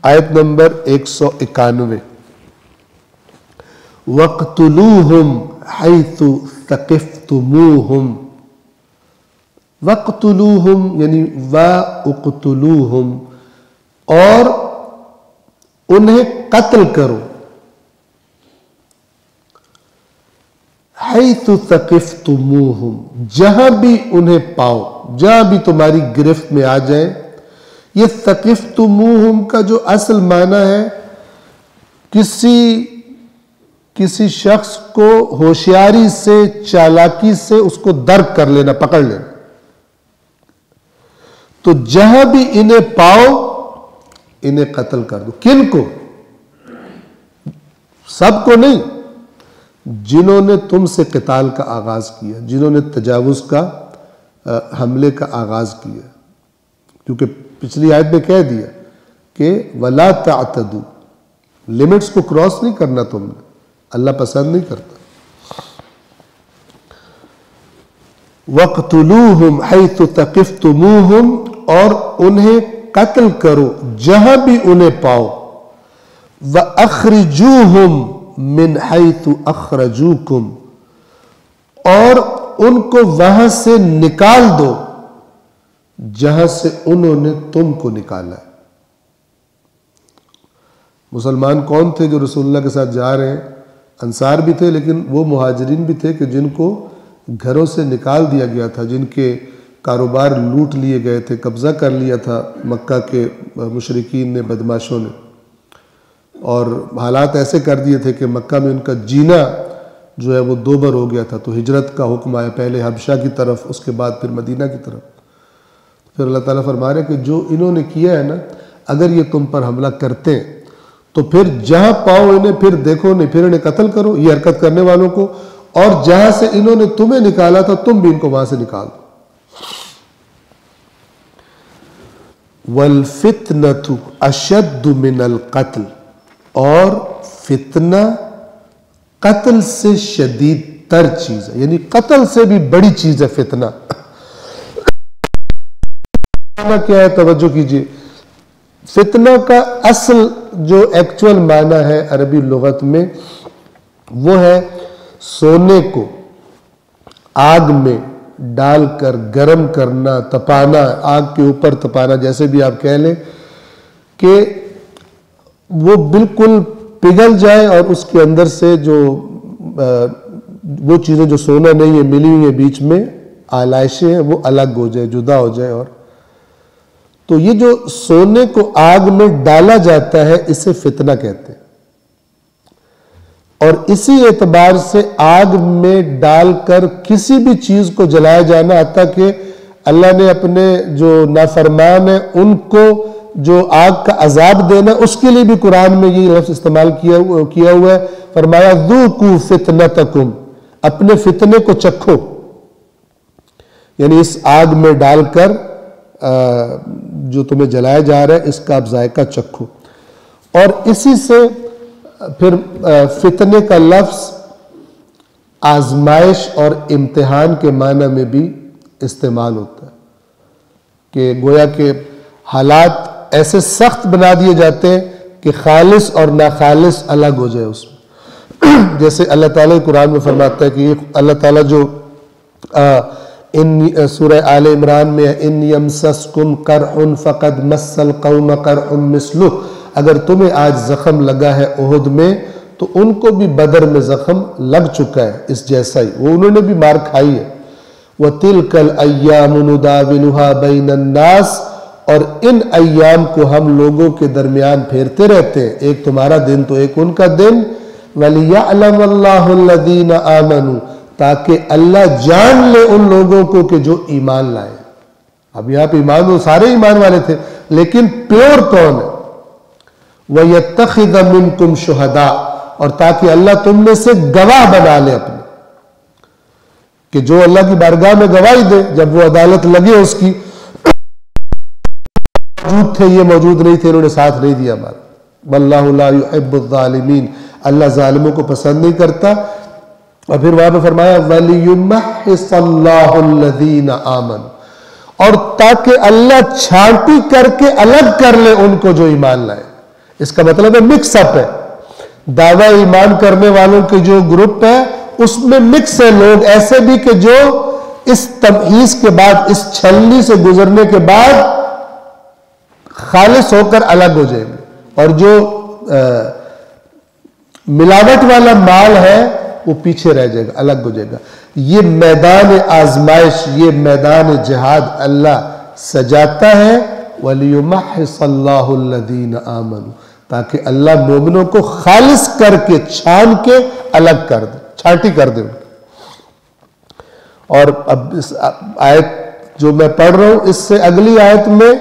S1: آیت نمبر 191. وَاقْتُلُوهُمْ حَيْثُ ثَقِفْتُمُوهُمْ. وَاقْتُلُوهُمْ یعنی وَاقْتُلُوهُمْ، اور انہیں قتل کرو. حَيْثُ ثَقِفْتُمُوهُمْ، جہاں بھی انہیں پاؤ، جہاں بھی تمہاری گرفت میں آ جائیں. یہ ثَقِفْتُمُوهُمْ کا جو اصل معنی ہے، کسی شخص کو ہوشیاری سے، چالاکی سے اس کو درک کر لینا، پکڑ لینا. تو جہاں بھی انہیں پاؤ انہیں قتل کر دو. کن کو؟ سب کو نہیں، جنہوں نے تم سے قتال کا آغاز کیا، جنہوں نے تجاوز کا، حملے کا آغاز کیا. کیونکہ پچھلی آیت میں کہہ دیا کہ وَلَا تَعْتَدُوا، لمٹس کو کراس نہیں کرنا تم نے، اللہ پسند نہیں کرتا. وَاقْتُلُوهُمْ حَيْثُ ثَقِفْتُمُوهُمْ، اور انہیں قتل کرو جہاں بھی انہیں پاؤ. وَأَخْرِجُوهُمْ مِنْ حَيْثُ أَخْرَجُوكُمْ، اور ان کو وہاں سے نکال دو جہاں سے انہوں نے تم کو نکالا ہے. مسلمان کون تھے جو رسول اللہ کے ساتھ جا رہے ہیں؟ انصار بھی تھے، لیکن وہ مہاجرین بھی تھے کہ جن کو گھروں سے نکال دیا گیا تھا، جن کے کاروبار لوٹ لیے گئے تھے، قبضہ کر لیا تھا مکہ کے مشرکین نے، بدماشوں نے، اور حالات ایسے کر دیے تھے کہ مکہ میں ان کا جینا جو ہے وہ دوبر ہو گیا تھا. تو ہجرت کا حکم آیا، پہلے حبشہ کی طرف، اس کے بعد پھر مدینہ کی طرف. پھر اللہ تعالیٰ فرما رہے کہ جو انہوں نے کیا ہے نا، اگر یہ تم پر حملہ کرتے ہیں تو پھر جہاں پاؤ انہیں، پھر دیکھو نہیں، پھر انہیں قتل کرو، یہ حرکت کرنے والوں کو. اور جہاں سے انہوں نے تمہیں نکالا تھا تم بھی ان کو وہاں سے نکال دو. والفتنۃ اشد من القتل، اور فتنہ قتل سے شدید تر چیز ہے، یعنی قتل سے بھی بڑی چیز ہے فتنہ۔ فتنہ کیا ہے؟ توجہ کیجئے، فتنہ کا اصل جو ایکچول معنی ہے عربی لغت میں وہ ہے سونے کو آگ میں ڈال کر گرم کرنا، تپانا، آگ کے اوپر تپانا، جیسے بھی آپ کہہ لیں، کہ وہ بالکل پگھل جائے اور اس کے اندر سے جو وہ چیزیں جو سونا نہیں ہے ملی ہوئی ہیں بیچ میں آلائشیں ہیں وہ الگ ہو جائے، جدا ہو جائے۔ اور تو یہ جو سونے کو آگ میں ڈالا جاتا ہے اسے فتنہ کہتے ہیں، اور اسی اعتبار سے آگ میں ڈال کر کسی بھی چیز کو جلایا جانا، حتیٰ کہ اللہ نے اپنے جو نافرمان ہیں ان کو جو آگ کا عذاب دینا، اس کے لیے بھی قرآن میں یہ لفظ استعمال کیا ہوا ہے، فرمایا ذوقوا فتنتکم، اپنے فتنے کو چکھو، یعنی اس آگ میں ڈال کر جو تمہیں جلایا جا رہا ہے اس کا آپ ذائقہ چکھو۔ اور اسی سے پھر فتنے کا لفظ آزمائش اور امتحان کے معنی میں بھی استعمال ہوتا ہے، کہ گویا کہ حالات ایسے سخت بنا دیے جاتے ہیں کہ خالص اور ناخالص الگ ہو جائے اس میں۔ جیسے اللہ تعالیٰ قرآن میں فرماتا ہے کہ اللہ تعالیٰ جو سورہ آل عمران میں ان یمسسکم قرح فقد مس القوم قرح مثلہ، اگر تمہیں آج زخم لگا ہے احد میں تو ان کو بھی بدر میں زخم لگ چکا ہے اس جیسا ہی، وہ انہوں نے بھی مار کھائی ہے۔ وَتِلْكَ الْأَيَّامُ نُدَاوِلُهَا بَيْنَ النَّاسِ، اور ان ایام کو ہم لوگوں کے درمیان پھیرتے رہتے ہیں، ایک تمہارا دن تو ایک ان کا دن۔ وَلِيَعْلَمَ اللَّهُ الَّذِينَ آمَنُوا، تاکہ اللہ جان لے ان لوگوں کو کہ جو ایمان لائے۔ اب یہاں پہ ایمان وہ سارے ایمان والے تھے، لیکن پیور کون ہے؟ وَيَتَّخِذَ مِنْكُمْ شُهَدَاءَ، اور تاکہ اللہ تم میں سے گواہ بنا لے اپنے، کہ جو اللہ کی بارگاہ میں گواہی دے جب وہ عدالت لگے اس کی، موجود تھے یہ موجود نہیں تھے، انہوں نے ساتھ نہیں دیا ہمارا۔ وَاللَّهُ لَا يُحِبُّ الظَّالِمِينَ، اللہ ظالموں کو پسند نہیں کرتا۔ اور پھر وہاں پہ فرمایا وَلِيُمَحِّصَ اللَّهُ الَّذِينَ آمَنُوا، اور تاکہ اللہ چھانٹی کر کے الگ کر لے ان کو جو ایمان لائے۔ اس کا مطلب ہے مکس اپ ہے، دعویٰ ایمان کرنے والوں کے جو گروپ ہے اس میں مکس ہے لوگ ایسے بھی کہ جو اس تمحیص کے بعد، اس چھلنی سے گزرنے کے بعد خالص ہو کر الگ ہو جائیں گے، اور جو ملاوٹ والا مال ہے وہ پیچھے رہ جائے گا، الگ ہو جائے گا۔ یہ میدان آزمائش، یہ میدان جہاد اللہ سجاتا ہے وَلِيُمَحِّصَ اللَّهُ الَّذِينَ آمَنُوا، تاکہ اللہ مومنوں کو خالص کر کے چھان کے الگ کر دے، چھانٹی کر دے۔ اور اب اس آیت جو میں پڑھ رہا ہوں اس سے اگلی آیت میں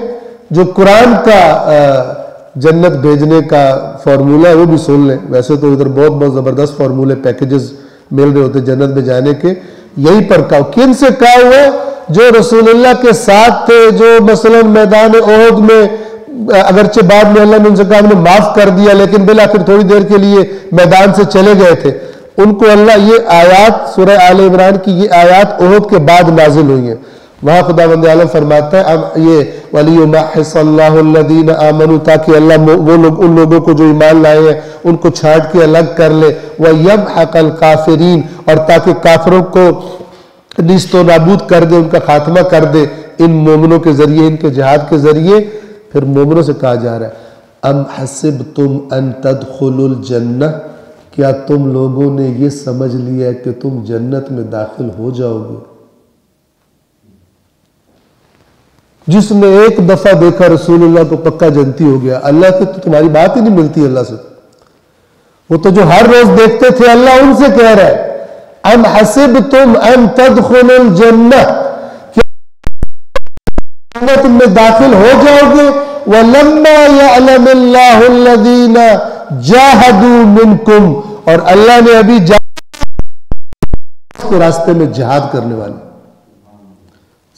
S1: جو قرآن کا جنت بھیجنے کا فارمولہ ہے وہ بھی سن لیں۔ ویسے تو ادھر بہت بہت زبردست فارمولے پیکیجز مل رہے ہوتے جنت میں جانے کے، یہی پر کہا کن سے کہا ہوا؟ جو رسول اللہ کے ساتھ تھے، جو مثلا میدان احد میں اگرچہ بعد میں اللہ نے ان سے کہا ہم نے معاف کر دیا لیکن بالآخر تھوڑی دیر کے لیے میدان سے چلے گئے تھے، ان کو اللہ یہ آیات سورہ آل عمران کی یہ آیات احد کے بعد نازل ہوئی ہیں۔ وہاں خداوند عالم فرماتا ہے اب یہ وَلِيُمَحِّصَ اللَّهُ الَّذِينَ آمَنُوا، تاکہ اللہ وہ لوگ ان لوگوں کو جو ایمان لائے ہیں ان کو چھانٹ کے الگ کر لے، وَيَمْحَقَ الْكَافِرِينَ، اور تاکہ کافروں کو نیست و نابود کر دے، ان کا خاتمہ کر دے ان مومنوں کے ذریعے، ان کے جہاد کے ذریعے۔ پھر مومنوں سے کہا جا رہا ہے ام حسبتم ان تدخلوا الجنہ، کیا تم لوگوں نے یہ سمجھ لیا ہے کہ تم جنت میں داخل ہو جاؤ گے؟ جس نے ایک دفعہ دیکھا رسول اللہ کو پکا جنتی ہو گیا، اللہ سے تو تمہاری بات ہی نہیں ملتی اللہ سے، وہ تو جو ہر روز دیکھتے تھے اللہ ان سے کہہ رہا ہے ام حسبتم ان تدخلوا الجنہ، جنت میں داخل ہو جاؤ گے، وَلَمَّا يَعْلَمِ اللَّهُ الَّذِينَ جَاهَدُوا مِنْكُمْ، اور اللہ نے ابھی کے راستے میں جہاد کرنے والے،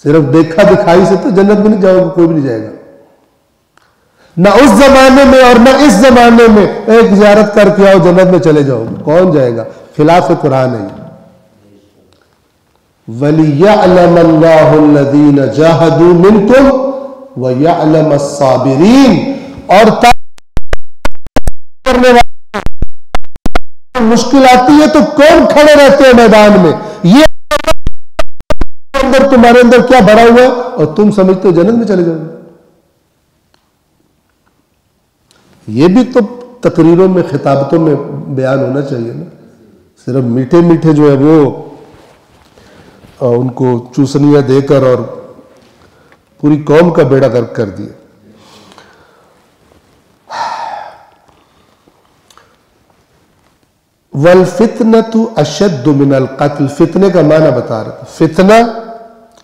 S1: صرف دیکھا دکھائی سے تو جنت میں نہیں جاؤ گے، کوئی بھی نہیں جائے گا۔ نہ اس زمانے میں اور نہ اس زمانے میں ایک زیارت کر کے آؤ جنت میں چلے جاؤ، کون جائے گا؟ خلاف قرآن ہے۔ وَلِيَعْلَمَ اللَّهُ الَّذِينَ جَاهَدُوا مِنْكُمْ وَيَعْلَمَ الصَّابِرِينَ، اور کرنے والی مشکل آتی ہے تو کون کھڑے رہتے ہیں میدان میں؟ یہ اندر تمہارے اندر کیا بھرا ہوا ہے اور تم سمجھتے ہو جنت میں چلے جاؤ گے؟ یہ بھی تو تقریروں میں، خطابتوں میں بیان ہونا چاہیے نا، صرف میٹھے میٹھے جو ہے وہ ان کو چوسنیاں دے کر اور پوری قوم کا بیڑا غرق کر دیا۔ وَالْفِتْنَةُ أَشَدُّ مِنَ الْقَتْلِ، فتنے کا معنی بتا رہا تھا۔ فتنہ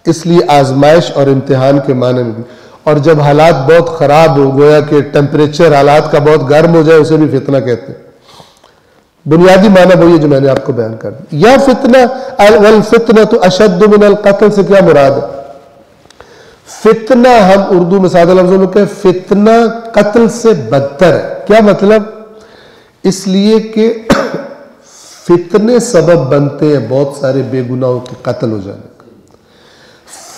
S1: اس لیے آزمائش اور امتحان کے معنی میں بھی، اور جب حالات بہت خراب ہو، گویا کہ ٹیمپریچر حالات کا بہت گرم ہو جائے، اسے بھی فتنہ کہتے ہیں۔ بنیادی معنی وہی ہے جو میں نے آپ کو بیان کر دیا۔ یا فتنہ، وَالْفِتْنَةُ أَشَدُّ مِنَ الْقَتْلِ سے کیا مراد ہے؟ فتنہ ہم اردو میں سادہ لفظوں میں کہیں فتنہ قتل سے بدتر ہے۔ کیا مطلب؟ اس لیے کہ فتنے سبب بنتے ہیں بہت سارے بے گناہوں کے قتل ہو جانے کا،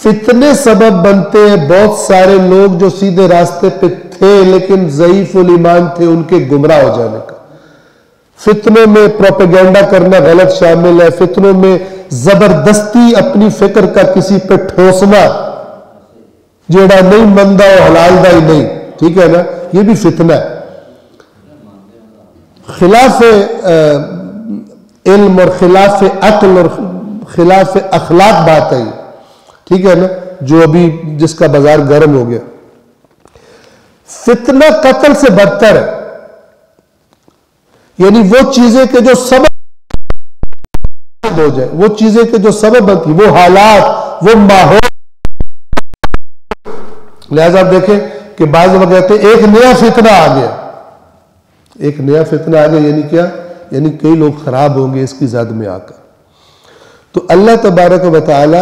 S1: فتنے سبب بنتے ہیں بہت سارے لوگ جو سیدھے راستے پہ تھے لیکن ضعیف الایمان تھے، ان کے گمراہ ہو جانے کا، فتنوں میں پروپیگنڈا کرنا غلط شامل ہے، فتنوں میں زبردستی اپنی فکر کا کسی پہ ٹھوسنا، جیڑا نہیں مندہ و حلال دا ہی نہیں، ٹھیک ہے نا، یہ بھی فتنہ ہے۔ خلاف علم اور خلاف عقل اور خلاف اخلاق بات ہے، ٹھیک ہے نا، جو ابھی جس کا بازار گرم ہو گیا۔ فتنہ قتل سے بدتر ہے، یعنی وہ چیزیں کہ جو سبب ہو جائے، وہ چیزیں کہ جو سبب بنتی، وہ حالات، وہ ماحول۔ لہذا آپ دیکھیں کہ بعض لوگ کہتے ہیں ایک نیا فتنہ آ گیا، ایک نیا فتنہ آ گیا، یعنی کیا؟ یعنی کئی لوگ خراب ہوں گے اس کی زد میں آ کر۔ تو اللہ تبارک و تعالی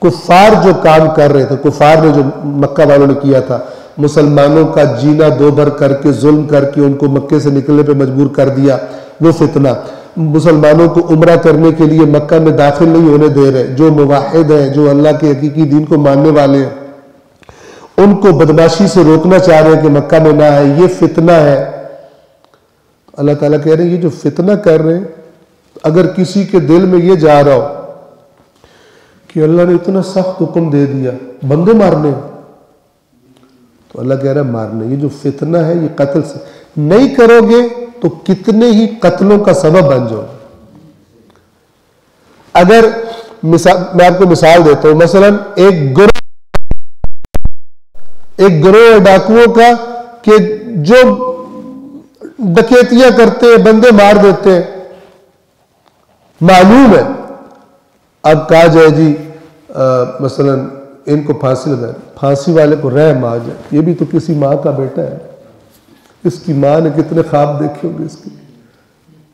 S1: کفار جو کام کر رہے تھے، کفار نے جو مکہ والوں نے کیا تھا، مسلمانوں کا جینا دو بھر کر کے، ظلم کر کے ان کو مکے سے نکلنے پہ مجبور کر دیا، وہ فتنہ، مسلمانوں کو عمرہ کرنے کے لیے مکہ میں داخل نہیں ہونے دے رہے، جو موحد ہیں، جو اللہ کے حقیقی دین کو ماننے والے ہیں، ان کو بدماشی سے روکنا چاہ رہے ہیں کہ مکہ میں نہ آئے، یہ فتنہ ہے۔ اللہ تعالیٰ کہہ رہے ہیں یہ جو فتنہ کر رہے ہیں، اگر کسی کے دل میں یہ جا رہا ہو کہ اللہ نے اتنا سخت حکم دے دیا بندے مارنے، تو اللہ کہہ رہا ہے مارنے، یہ جو فتنہ ہے یہ قتل سے نہیں کرو گے تو کتنے ہی قتلوں کا سبب بن جاؤ۔ اگر میں آپ کو مثال دیتا ہوں، مثلا ایک گروہ ڈاکوؤں کا کہ جو ڈکیتیاں کرتے ہیں، بندے مار دیتے ہیں، معلوم ہے، اب کہا جائے جی مثلا ان کو پھانسی لگا، پھانسی والے کو رحم آ جائے، یہ بھی تو کسی ماں کا بیٹا ہے، اس کی ماں نے کتنے خواب دیکھے ہوں گے اس کے،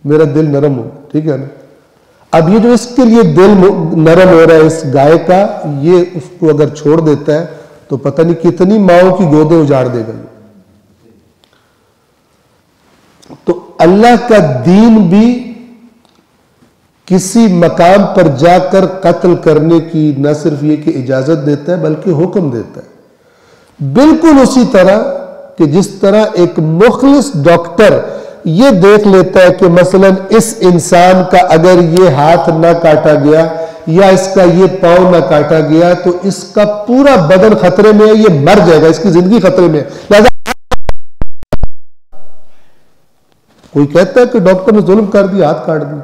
S1: میرا دل نرم ہو، ٹھیک ہے نا۔ اب یہ جو اس کے لیے دل نرم ہو رہا ہے اس گائے کا، یہ اس کو اگر چھوڑ دیتا ہے تو پتہ نہیں کتنی ماؤں کی گودیں اجاڑ دے گا۔ تو اللہ کا دین بھی کسی مقام پر جا کر قتل کرنے کی نہ صرف یہ کہ اجازت دیتا ہے بلکہ حکم دیتا ہے، بالکل اسی طرح کہ جس طرح ایک مخلص ڈاکٹر یہ دیکھ لیتا ہے کہ مثلا اس انسان کا اگر یہ ہاتھ نہ کاٹا گیا یا اس کا یہ پاؤں نہ کاٹا گیا تو اس کا پورا بدن خطرے میں ہے، یہ مر جائے گا، اس کی زندگی خطرے میں ہے، لہذا کوئی کہتا ہے کہ ڈاکٹر نے ظلم کر دیا، ہاتھ کاٹ دیا،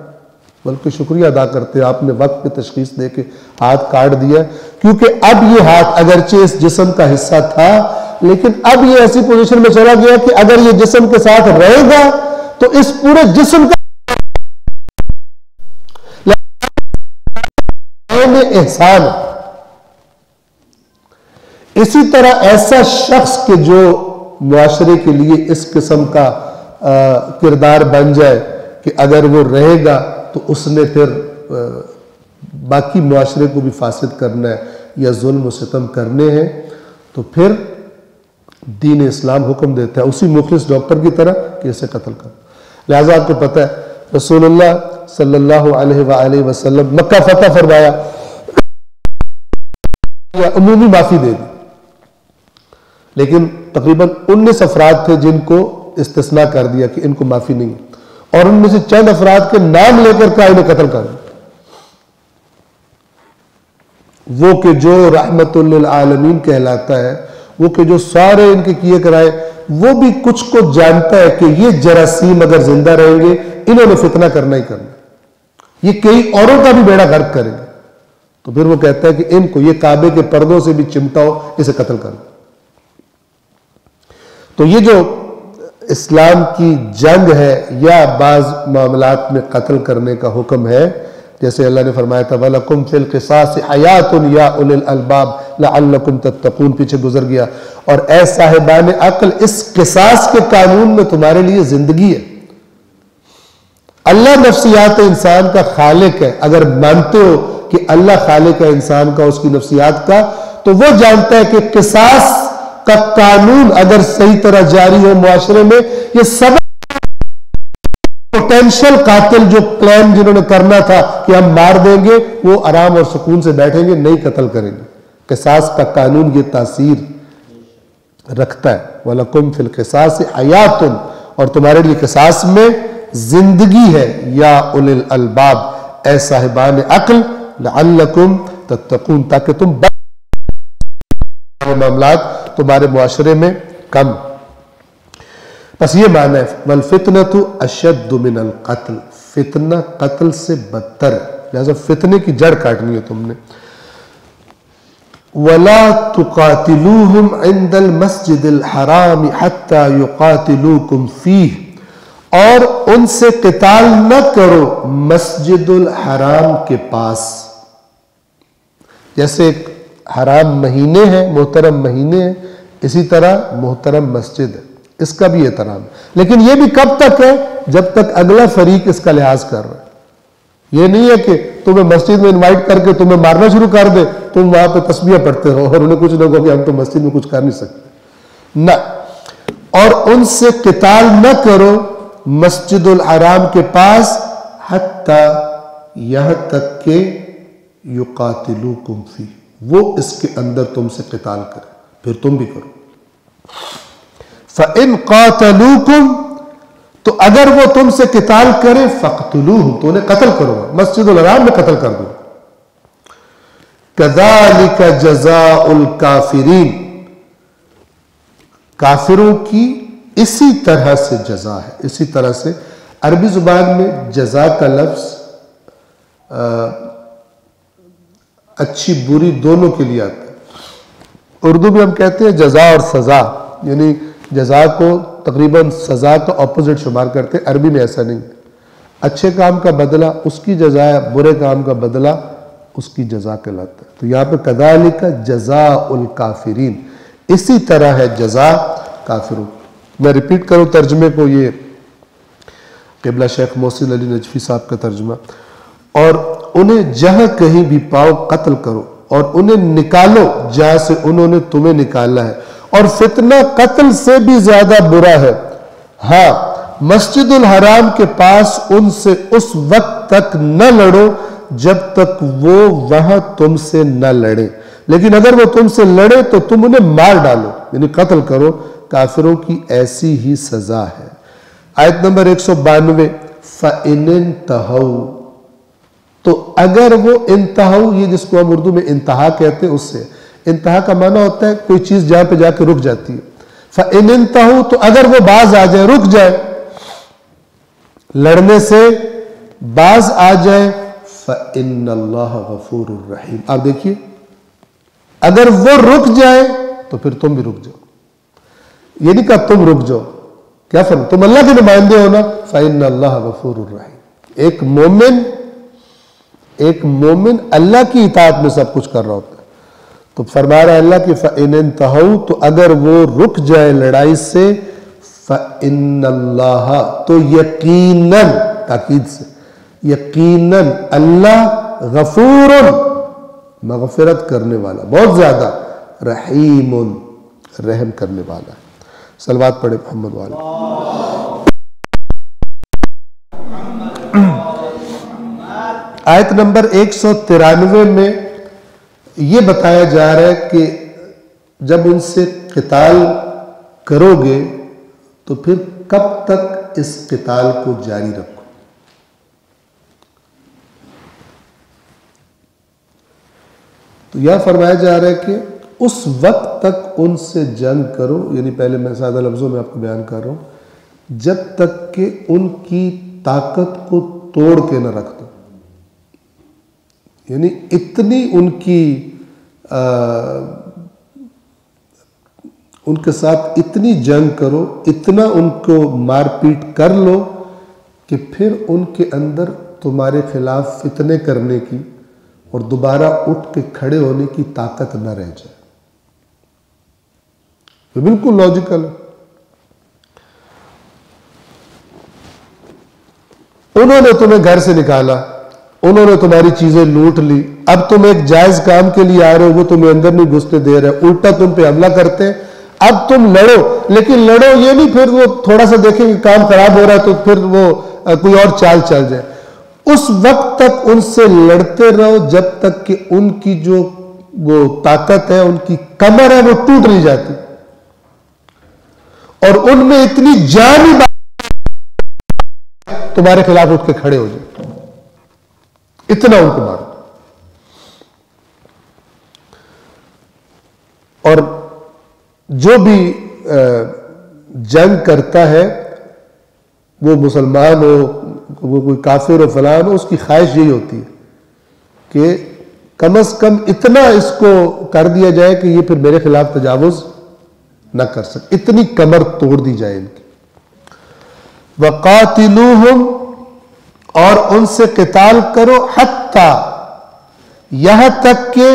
S1: بلکہ شکریہ ادا کرتے آپ نے وقت پہ تشخیص دے کے ہاتھ کاٹ دیا، کیونکہ اب یہ ہاتھ اگرچہ اس جسم کا حصہ تھا لیکن اب یہ ایسی پوزیشن میں چلا گیا کہ اگر یہ جسم کے ساتھ رہے گا تو اس پورے جسم کا احسان ہے۔ اسی طرح ایسا شخص کہ جو معاشرے کے لیے اس قسم کا کردار بن جائے کہ اگر وہ رہے گا تو اس نے پھر باقی معاشرے کو بھی فاسد کرنا ہے یا ظلم و ستم کرنے ہیں، تو پھر دین اسلام حکم دیتا ہے اسی مخلص ڈاکٹر کی طرح کہ اسے قتل کرو. لہٰذا آپ کو پتہ ہے رسول اللہ صلی اللہ علیہ وآلہ وسلم مکہ فتح فرمایا, عمومی معافی دے دی, لیکن تقریباً 19 افراد تھے جن کو استثناء کر دیا کہ ان کو معافی نہیں, اور ان میں سے چند افراد کے نام لے کر کہا انہیں قتل کر دیا. وہ کہ جو رحمت للعالمین کہلاتا ہے, وہ کہ جو سارے ان کے کیے کرائے, وہ بھی کچھ کو جانتا ہے کہ یہ جراثیم اگر زندہ رہیں گے انہوں نے فتنہ کرنا ہی کرنا, یہ کئی اوروں کا بھی بیڑا غرق کریں گے. تو پھر وہ کہتا ہے کہ ان کو یہ کعبے کے پردوں سے بھی چمٹا ہو, اسے قتل کر دو. تو یہ جو اسلام کی جنگ ہے یا بعض معاملات میں قتل کرنے کا حکم ہے, جیسے اللہ نے فرمایا تھا وَلَكُمْ فِي الْقِصَاصِ حَيَاتٌ يَا أُولِي الْأَلْبَابِ لَعَلَّكُمْ تَتَّقُونَ, پیچھے گزر گیا. اور اے صاحبان عقل, اس قصاص کے قانون میں تمہارے لیے زندگی ہے. اللہ نفسیات انسان کا خالق ہے. اگر مانتے ہو کہ اللہ خالق ہے انسان کا, اس کی نفسیات کا, تو وہ جانتا ہے کہ قصاص کا قانون اگر صحیح طرح جاری ہو معاشرے میں, یہ سب پوٹینشل قاتل جو پلان جنہوں نے کرنا تھا کہ ہم مار دیں گے, وہ آرام اور سکون سے بیٹھیں گے, نہیں قتل کریں گے. قصاص کا قانون یہ تاثیر رکھتا ہے. وَلَكُمْ فِي الْقِصَاصِ حَيَاتٌ, اور تمہارے لیے قصاص میں زندگی ہے. یا اُولِي الْأَلْبَابِ, اے صاحبان عقل, لَعَلَّكُمْ تَتَّقُونَ, تاکہ تم معاملات تمہارے معاشرے میں کم. بس یہ معنی ہے وَالْفِتْنَةُ أَشَدُّ مِنَ الْقَتْلِ, فتنہ قتل سے بدتر ہے. لہذا فتنے کی جڑ کاٹنی ہے تم نے. وَلَا تُقَاتِلُوهُمْ عِنْدَ الْمَسْجِدِ الْحَرَامِ حَتَّى يُقَاتِلُوكُمْ فِيهِ, اور ان سے قتال نہ کرو مسجد الحرام کے پاس. جیسے ایک حرام مہینے ہیں, محترم مہینے ہیں, اسی طرح محترم مسجد ہے, اس کا بھی احترام ہے. لیکن یہ بھی کب تک ہے؟ جب تک اگلا فریق اس کا لحاظ کر رہا ہے. یہ نہیں ہے کہ تمہیں مسجد میں انوائٹ کر کے تمہیں مارنا شروع کر دے, تم وہاں پہ تسبیح پڑھتے رہو اور انہیں کچھ نہ کہو کہ ہم تو مسجد میں کچھ کر نہیں سکتے. نہ, اور ان سے قتال نہ کرو مسجد الحرام کے پاس حتی, یہاں تک کہ یقاتلوکم فی, وہ اس کے اندر تم سے قتال کرے, پھر تم بھی کرو. فَإِن قَاتَلُوكُمْ, تو اگر وہ تم سے قتال کرے فَقْتُلُوهُمْ, تو انہیں قتل کرو, مسجد الحرام میں قتل کر دو. كَذَلِكَ جَزَاءُ الْكَافِرِينَ, کافروں کی اسی طرح سے جزا ہے. اسی طرح سے عربی زبان میں جزا کا لفظ اچھی بری دونوں کے لیے آتا ہے. اردو میں ہم کہتے ہیں جزا اور سزا, یعنی جزا کو تقریباً سزا کا اپوزٹ شمار کرتے ہیں. عربی میں ایسا نہیں. اچھے کام کا بدلہ اس کی جزا ہے, برے کام کا بدلہ اس کی جزا کہلاتا ہے. تو یہاں پہ کذالک جزاء الکافرین, اسی طرح ہے جزا کافروں. میں ریپیٹ کروں ترجمے کو, یہ قبلہ شیخ محسن علی نجفی صاحب کا ترجمہ. اور انہیں جہاں کہیں بھی پاؤ قتل کرو, اور انہیں نکالو جہاں سے انہوں نے تمہیں نکالا ہے, اور فتنہ قتل سے بھی زیادہ برا ہے. ہاں, مسجد الحرام کے پاس ان سے اس وقت تک نہ لڑو جب تک وہ وہاں تم سے نہ لڑے, لیکن اگر وہ تم سے لڑے تو تم انہیں مار ڈالو, یعنی قتل کرو. کافروں کی ایسی ہی سزا ہے. آیت نمبر 192, فَإِنِ انْتَهَوْا, تو اگر وہ انتہاؤ, یہ جس کو ہم اردو میں انتہا کہتے ہیں, اس سے انتہا کا معنی ہوتا ہے کوئی چیز جہاں پہ جا کے رک جاتی ہے. فَإِنِ انْتَهَوْا, تو اگر وہ باز آ جائے, رک جائے, لڑنے سے باز آ جائے, فَإِنَّ اللَّهَ غَفُورٌ رَحِيمٌ. آپ دیکھیے, اگر وہ رک جائے تو پھر تم بھی رک جاؤ. یہ نہیں کہا تم رک جاؤ, کیا فرق, تم اللہ کے نمائندے ہو نا. فَإِنَّ اللَّهَ غَفُورٌ رَحِيمٌ. ایک مومن اللہ کی اطاعت میں سب کچھ کر رہا ہوتا ہے. تو فرما رہا ہے اللہ کہ فَإِنِ انْتَهَوْا, تو اگر وہ رک جائے لڑائی سے, فَإِنَّ اللَّهَ, تو یقیناً, تاکید سے, یقیناً اللہ غفور, مغفرت کرنے والا, بہت زیادہ, رحیم, رحم کرنے والا ہے۔ صلوات پڑھے محمد والے۔ آیت نمبر 193 میں یہ بتایا جا رہا ہے کہ جب ان سے قتال کرو گے تو پھر کب تک اس قتال کو جاری رکھو۔ تو یہ فرمایا جا رہا ہے کہ اس وقت تک ان سے جنگ کرو، یعنی پہلے میں سادہ لفظوں میں آپ کو بیان کر رہا ہوں، جب تک کہ ان کی طاقت کو توڑ کے نہ رکھ دو، یعنی اتنی ان کے ساتھ اتنی جنگ کرو، اتنا ان کو مار پیٹ کر لو کہ پھر ان کے اندر تمہارے خلاف فتنے کرنے کی اور دوبارہ اٹھ کے کھڑے ہونے کی طاقت نہ رہ جائے۔ یہ بالکل لاجیکل ہے۔ انہوں نے تمہیں گھر سے نکالا، انہوں نے تمہاری چیزیں لوٹ لی، اب تم ایک جائز کام کے لیے آ رہے ہو، وہ تمہیں اندر نہیں گھسنے دے رہے، الٹا تم پہ حملہ کرتے ہیں۔ اب تم لڑو، لیکن لڑو یہ نہیں پھر وہ تھوڑا سا دیکھیں کہ کام خراب ہو رہا ہے تو پھر وہ کوئی اور چال چل جائے۔ اس وقت تک ان سے لڑتے رہو جب تک کہ ان کی جو وہ طاقت ہے، ان کی کمر ہے، وہ ٹوٹ نہیں جاتی اور ان میں اتنی جانی تمہارے خلاف اٹھ کے کھڑے ہو جائے، اتنا ان کو مارو۔ اور جو بھی جنگ کرتا ہے، وہ مسلمان ہو، وہ کوئی کافر ہو، فلان ہو، اس کی خواہش یہی ہوتی ہے کہ کم از کم اتنا اس کو کر دیا جائے کہ یہ پھر میرے خلاف تجاوز نہ کر سکے، اتنی کمر توڑ دی جائے ان کی۔ وَقَاتِلُوهُمْ، اور ان سے قتال کرو، حتیٰ، یہاں تک کہ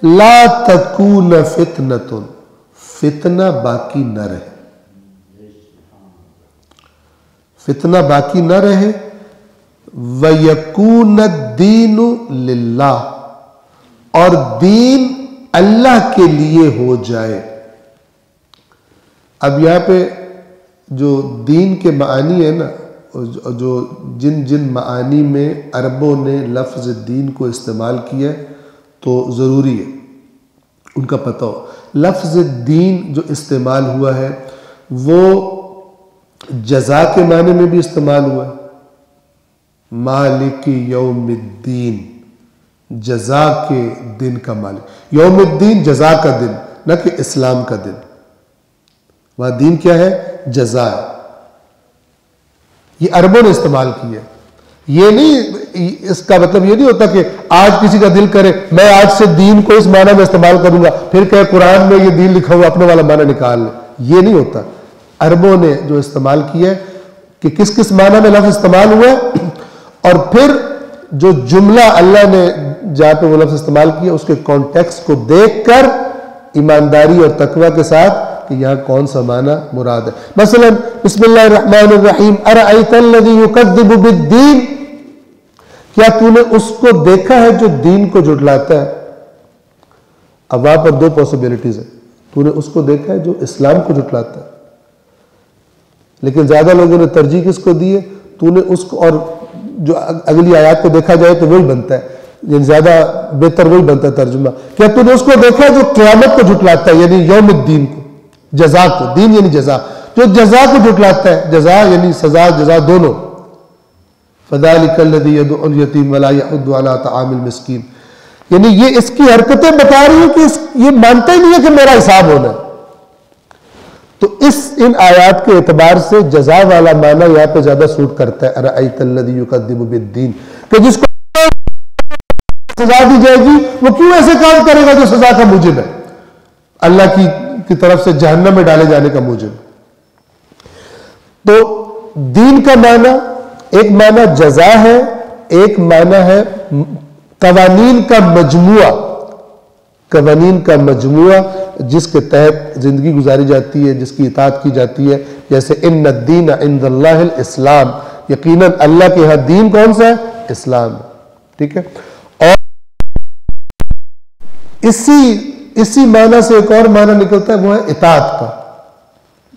S1: لا تکون فتنۃ، فتنہ باقی نہ رہے، فتنہ باقی نہ رہے، وَيَكُونَ الدِّينُ لِلَّهِ، اور دین اللہ کے لیے ہو جائے۔ اب یہاں پہ جو دین کے معانی ہے نا، جو جن معانی میں عربوں نے لفظ دین کو استعمال کیا ہے تو ضروری ہے ان کا پتہ ہو۔ لفظ دین جو استعمال ہوا ہے وہ جزا کے معنی میں بھی استعمال ہوا ہے، مالک یوم الدین، جزا کے دن کا مالک۔ یوم الدین جزا کا دن، نہ کہ اسلام کا دن۔ وہاں دین کیا ہے؟ جزا ہے۔ یہ عربوں نے استعمال کیا ہے۔ یہ نہیں، اس کا مطلب یہ نہیں ہوتا کہ آج کسی کا دل کرے میں آج سے دین کو اس معنی میں استعمال کروں گا، پھر کہ قرآن میں یہ دین لکھا ہوا اپنے والا معنی نکال لے، یہ نہیں ہوتا۔ عربوں نے جو استعمال کیا ہے کہ کس کس معنی میں لفظ استعمال ہوا ہے، اور پھر جو جملہ اللہ نے جہاں پہ وہ لفظ استعمال کیا اس کے کانٹیکسٹ کو دیکھ کر ایمانداری اور تقوی کے ساتھ کہ یہاں کون سا معنی مراد ہے۔ مثلا بسم اللہ الرحمن الرحیم، ارأیت الذی یکذب بالدین، کیا تو نے اس کو دیکھا ہے جو دین کو جھٹلاتا ہے؟ اب وہاں پر دو پاسبلٹیز ہیں، تو نے اس کو دیکھا ہے جو اسلام کو جھٹلاتا ہے، لیکن زیادہ لوگوں نے ترجیح کس کو دی ہے؟ تو نے اس کو، اور جو اگلی آیات کو دیکھا جائے تو وہی بنتا ہے، یعنی زیادہ بہتر وہی بنتا ہے ترجمہ، کیا تو نے اس کو دیکھا ہے جو قیامت کو جھٹلاتا ہے، یعنی یوم الدین کو، جزا کو، دین یعنی جزا، جو جزا کو جھٹلاتا ہے، جزا یعنی سزا، جزا دونوں۔ فَذَلِكَ الَّذِي يَدُعُ الْيَتِيمَ وَلَا يَحُضُّ عَلَىٰ طَعَامِ الْمِسْكِينِ، یعنی یہ اس کی حرکتیں بتا رہی ہیں کہ یہ مانتا ہی نہیں ہے کہ میرا حساب ہونا ہے۔ تو ان آیات کے اعتبار سے جزا والا معنی یہاں پہ زیادہ سوٹ کرتا ہے، ارأیت الذی یکذب بالدین، کہ جس کو سزا دی جائے گی وہ کیوں ایسے کام کرے گا جو سزا کا موجب ہے، اللہ کی طرف سے جہنم میں ڈالے جانے کا موجب۔ تو دین کا معنی، ایک معنی جزا ہے، ایک معنی ہے قوانین کا مجموعہ، قوانین کا مجموعہ جس کے تحت زندگی گزاری جاتی ہے، جس کی اطاعت کی جاتی ہے، جیسے ان الدین عند اللہ الاسلام، یقیناً اللہ کے ہاں دین کون سا ہے؟ اسلام، ٹھیک ہے۔ اور اسی اسی معنی سے ایک اور معنی نکلتا ہے، وہ ہے اطاعت کا،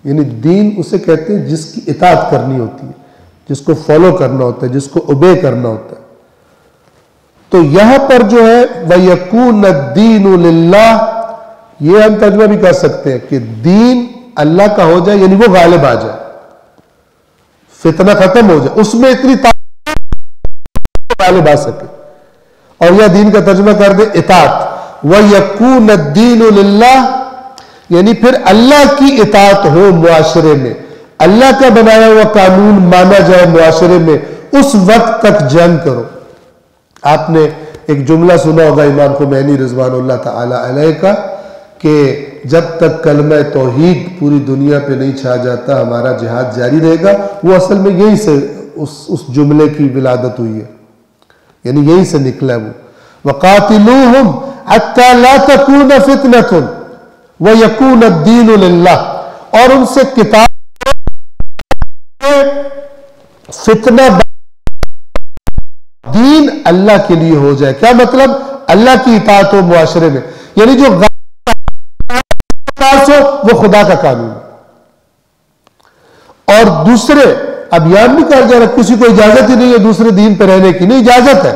S1: یعنی دین اسے کہتے ہیں جس کی اطاعت کرنی ہوتی ہے، جس کو فالو کرنا ہوتا ہے، جس کو اوبے کرنا ہوتا ہے۔ تو یہاں پر جو ہے وَيَكُونَ الدِّينُ لِلَّهِ، یہ ہم ترجمہ بھی کر سکتے ہیں کہ دین اللہ کا ہو جائے، یعنی وہ غالب آ جائے، فتنہ ختم ہو جائے، اس میں اتنی طاقت غالب آ سکے۔ اور یہ دین کا ترجمہ کر دے اطاعت، وَيَكُونَ الدِّينُ لِلَّهِ، یعنی پھر اللہ کی اطاعت ہو معاشرے میں، اللہ کا بنایا ہوا قانون مانا جائے معاشرے میں، اس وقت تک جنگ کرو۔ آپ نے ایک جملہ سنا ہوگا امام خمینی رضوان اللہ تعالی علیہ کا کہ جب تک کلمہ توحید پوری دنیا پہ نہیں چھا جاتا ہمارا جہاد جاری رہے گا۔ وہ اصل میں یہی سے اس جملے کی ولادت ہوئی ہے، یعنی یہی سے نکلا ہے وہ، وَقَاتِلُوهُمْ حَتَّى لَا تَكُونَ فِتْنَةٌ وَيَكُونَ الدِّينُ لِلَّهِ، اور ان سے کتاب فتنہ دین اللہ کے لیے ہو جائے۔ کیا مطلب؟ اللہ کی اطاعت ہو معاشرے میں، یعنی جو ہو وہ خدا کا قانون، اور دوسرے اب یہاں نہیں کہا جا رہا کسی کو اجازت ہی نہیں ہے دوسرے دین پہ رہنے کی، نہیں، اجازت ہے،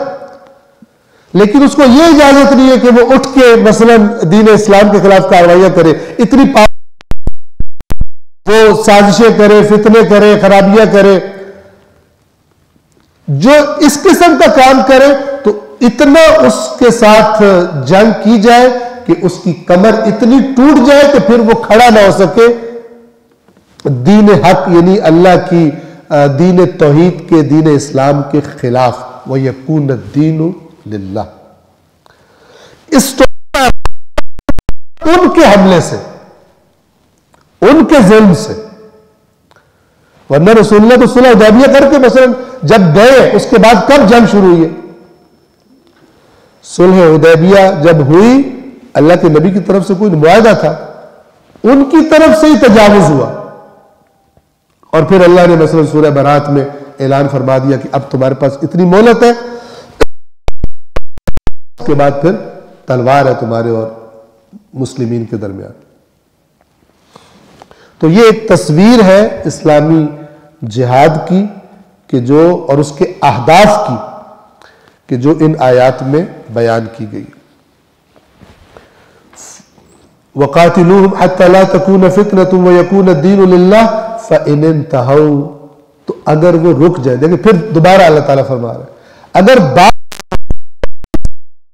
S1: لیکن اس کو یہ اجازت نہیں ہے کہ وہ اٹھ کے مثلا دین اسلام کے خلاف کارروائیاں کرے، اتنی وہ سازشیں کرے، فتنے کرے، خرابیاں کرے۔ جو اس قسم کا کام کرے تو اتنا اس کے ساتھ جنگ کی جائے کہ اس کی کمر اتنی ٹوٹ جائے کہ پھر وہ کھڑا نہ ہو سکے دین حق، یعنی اللہ کی دین توحید کے، دین اسلام کے خلاف۔ وَيَكُونَ الدِّينُ لِلَّهِ، اس ان کے حملے سے، ان کے ظلم سے، ورنہ رسول اللہ تو صلح حدیبیہ کر کے مثلا جب گئے اس کے بعد کب جنگ شروع ہوئی ہے؟ صلح حدیبیہ جب ہوئی اللہ کے نبی کی طرف سے کوئی معاہدہ تھا، ان کی طرف سے ہی تجاوز ہوا، اور پھر اللہ نے مثلا سورہ برات میں اعلان فرما دیا کہ اب تمہارے پاس اتنی مہلت ہے، اس کے بعد پھر تلوار ہے تمہارے اور مسلمین کے درمیان۔ تو یہ ایک تصویر ہے اسلامی جہاد کی کہ جو، اور اس کے اہداف کی کہ جو ان آیات میں بیان کی گئی۔ وَقَاتِلُوهُمْ حَتَّى لَا تَكُونَ فِتْنَةٌ وَيَكُونَ الدِّينُ لِلَّهِ فَإِنِ انْتَهَوْا، تو اگر وہ رک جائیں، دیکھیں پھر دوبارہ اللہ تعالیٰ فرما رہا ہے اگر بات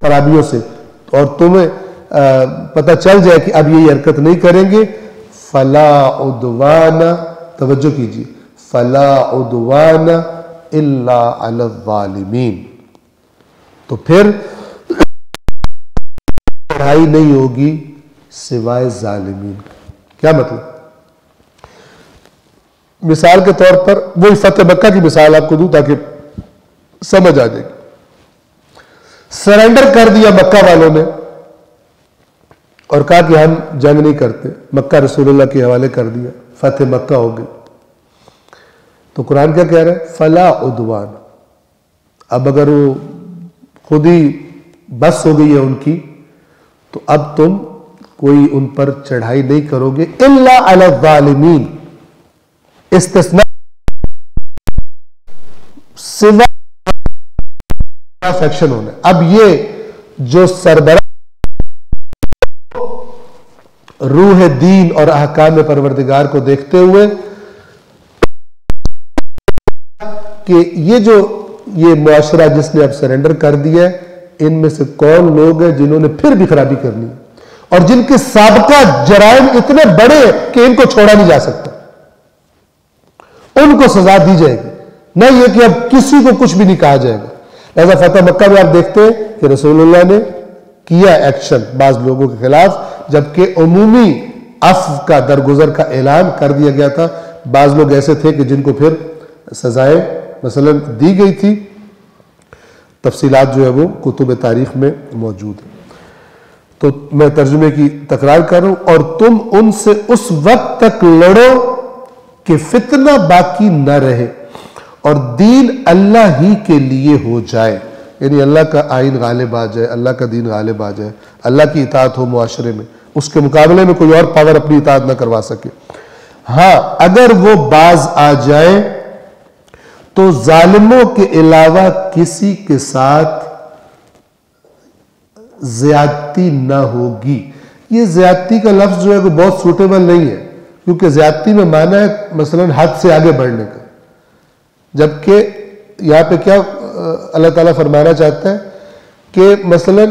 S1: خرابیوں سے اور تمہیں پتہ چل جائے کہ اب یہ حرکت نہیں کریں گے، فَلَا عُدْوَانَ، توجہ کیجیے، فَلَا عُدْوَانَ إِلَّا عَلَى الظَّالِمِينَ، تو پھر لڑائی نہیں ہوگی سوائے ظالمین۔ کیا مطلب؟ مثال کے طور پر وہی فتح مکہ کی مثال آپ کو دوں تاکہ سمجھ آ جائے گی۔ سرنڈر کر دیا مکہ والوں نے اور کہا کہ ہم جنگ نہیں کرتے، مکہ رسول اللہ کے حوالے کر دیا، فتح مکہ ہو گئی۔ تو قرآن کیا کہہ رہا ہے؟ فلا عدوان، اب اگر وہ خود ہی بس ہو گئی ہے ان کی، تو اب تم کوئی ان پر چڑھائی نہیں کرو گے، الا علی الظالمین، استثناء سوا فیکشن ہونا۔ اب یہ جو سربراہ روح دین اور احکام پروردگار کو دیکھتے ہوئے کہ یہ معاشرہ جس نے اب سرنڈر کر دیا ہے، ان میں سے کون لوگ ہیں جنہوں نے پھر بھی خرابی کرنی ہے اور جن کے سابقہ جرائم اتنے بڑے کہ ان کو چھوڑا نہیں جا سکتا، ان کو سزا دی جائے گی، نہ یہ کہ اب کسی کو کچھ بھی نہیں کہا جائے گا۔ لہذا فتح مکہ میں آپ دیکھتے ہیں کہ رسول اللہ نے کیا ایکشن بعض لوگوں کے خلاف، جبکہ عمومی عفو کا درگزر کا اعلان کر دیا گیا تھا۔ بعض لوگ ایسے تھے کہ جن کو پھر سزائیں مثلا دی گئی تھی، تفصیلات جو ہے وہ کتب تاریخ میں موجود ہیں۔ تو میں ترجمے کی تکرار کر رہا ہوں، اور تم ان سے اس وقت تک لڑو کہ فتنہ باقی نہ رہے اور دین اللہ ہی کے لیے ہو جائے۔ یعنی اللہ کا آئین غالب آ جائے، اللہ کا دین غالب آ جائے، اللہ کی اطاعت ہو معاشرے میں، اس کے مقابلے میں کوئی اور پاور اپنی اطاعت نہ کروا سکے۔ ہاں اگر وہ باز آ جائے تو ظالموں کے علاوہ کسی کے ساتھ زیادتی نہ ہوگی۔ یہ زیادتی کا لفظ جو ہے وہ بہت سوٹیبل نہیں ہے، کیونکہ زیادتی میں معنی ہے مثلا حد سے آگے بڑھنے کا، جبکہ یہاں پہ کیا اللہ تعالیٰ فرمانا چاہتا ہے کہ مثلا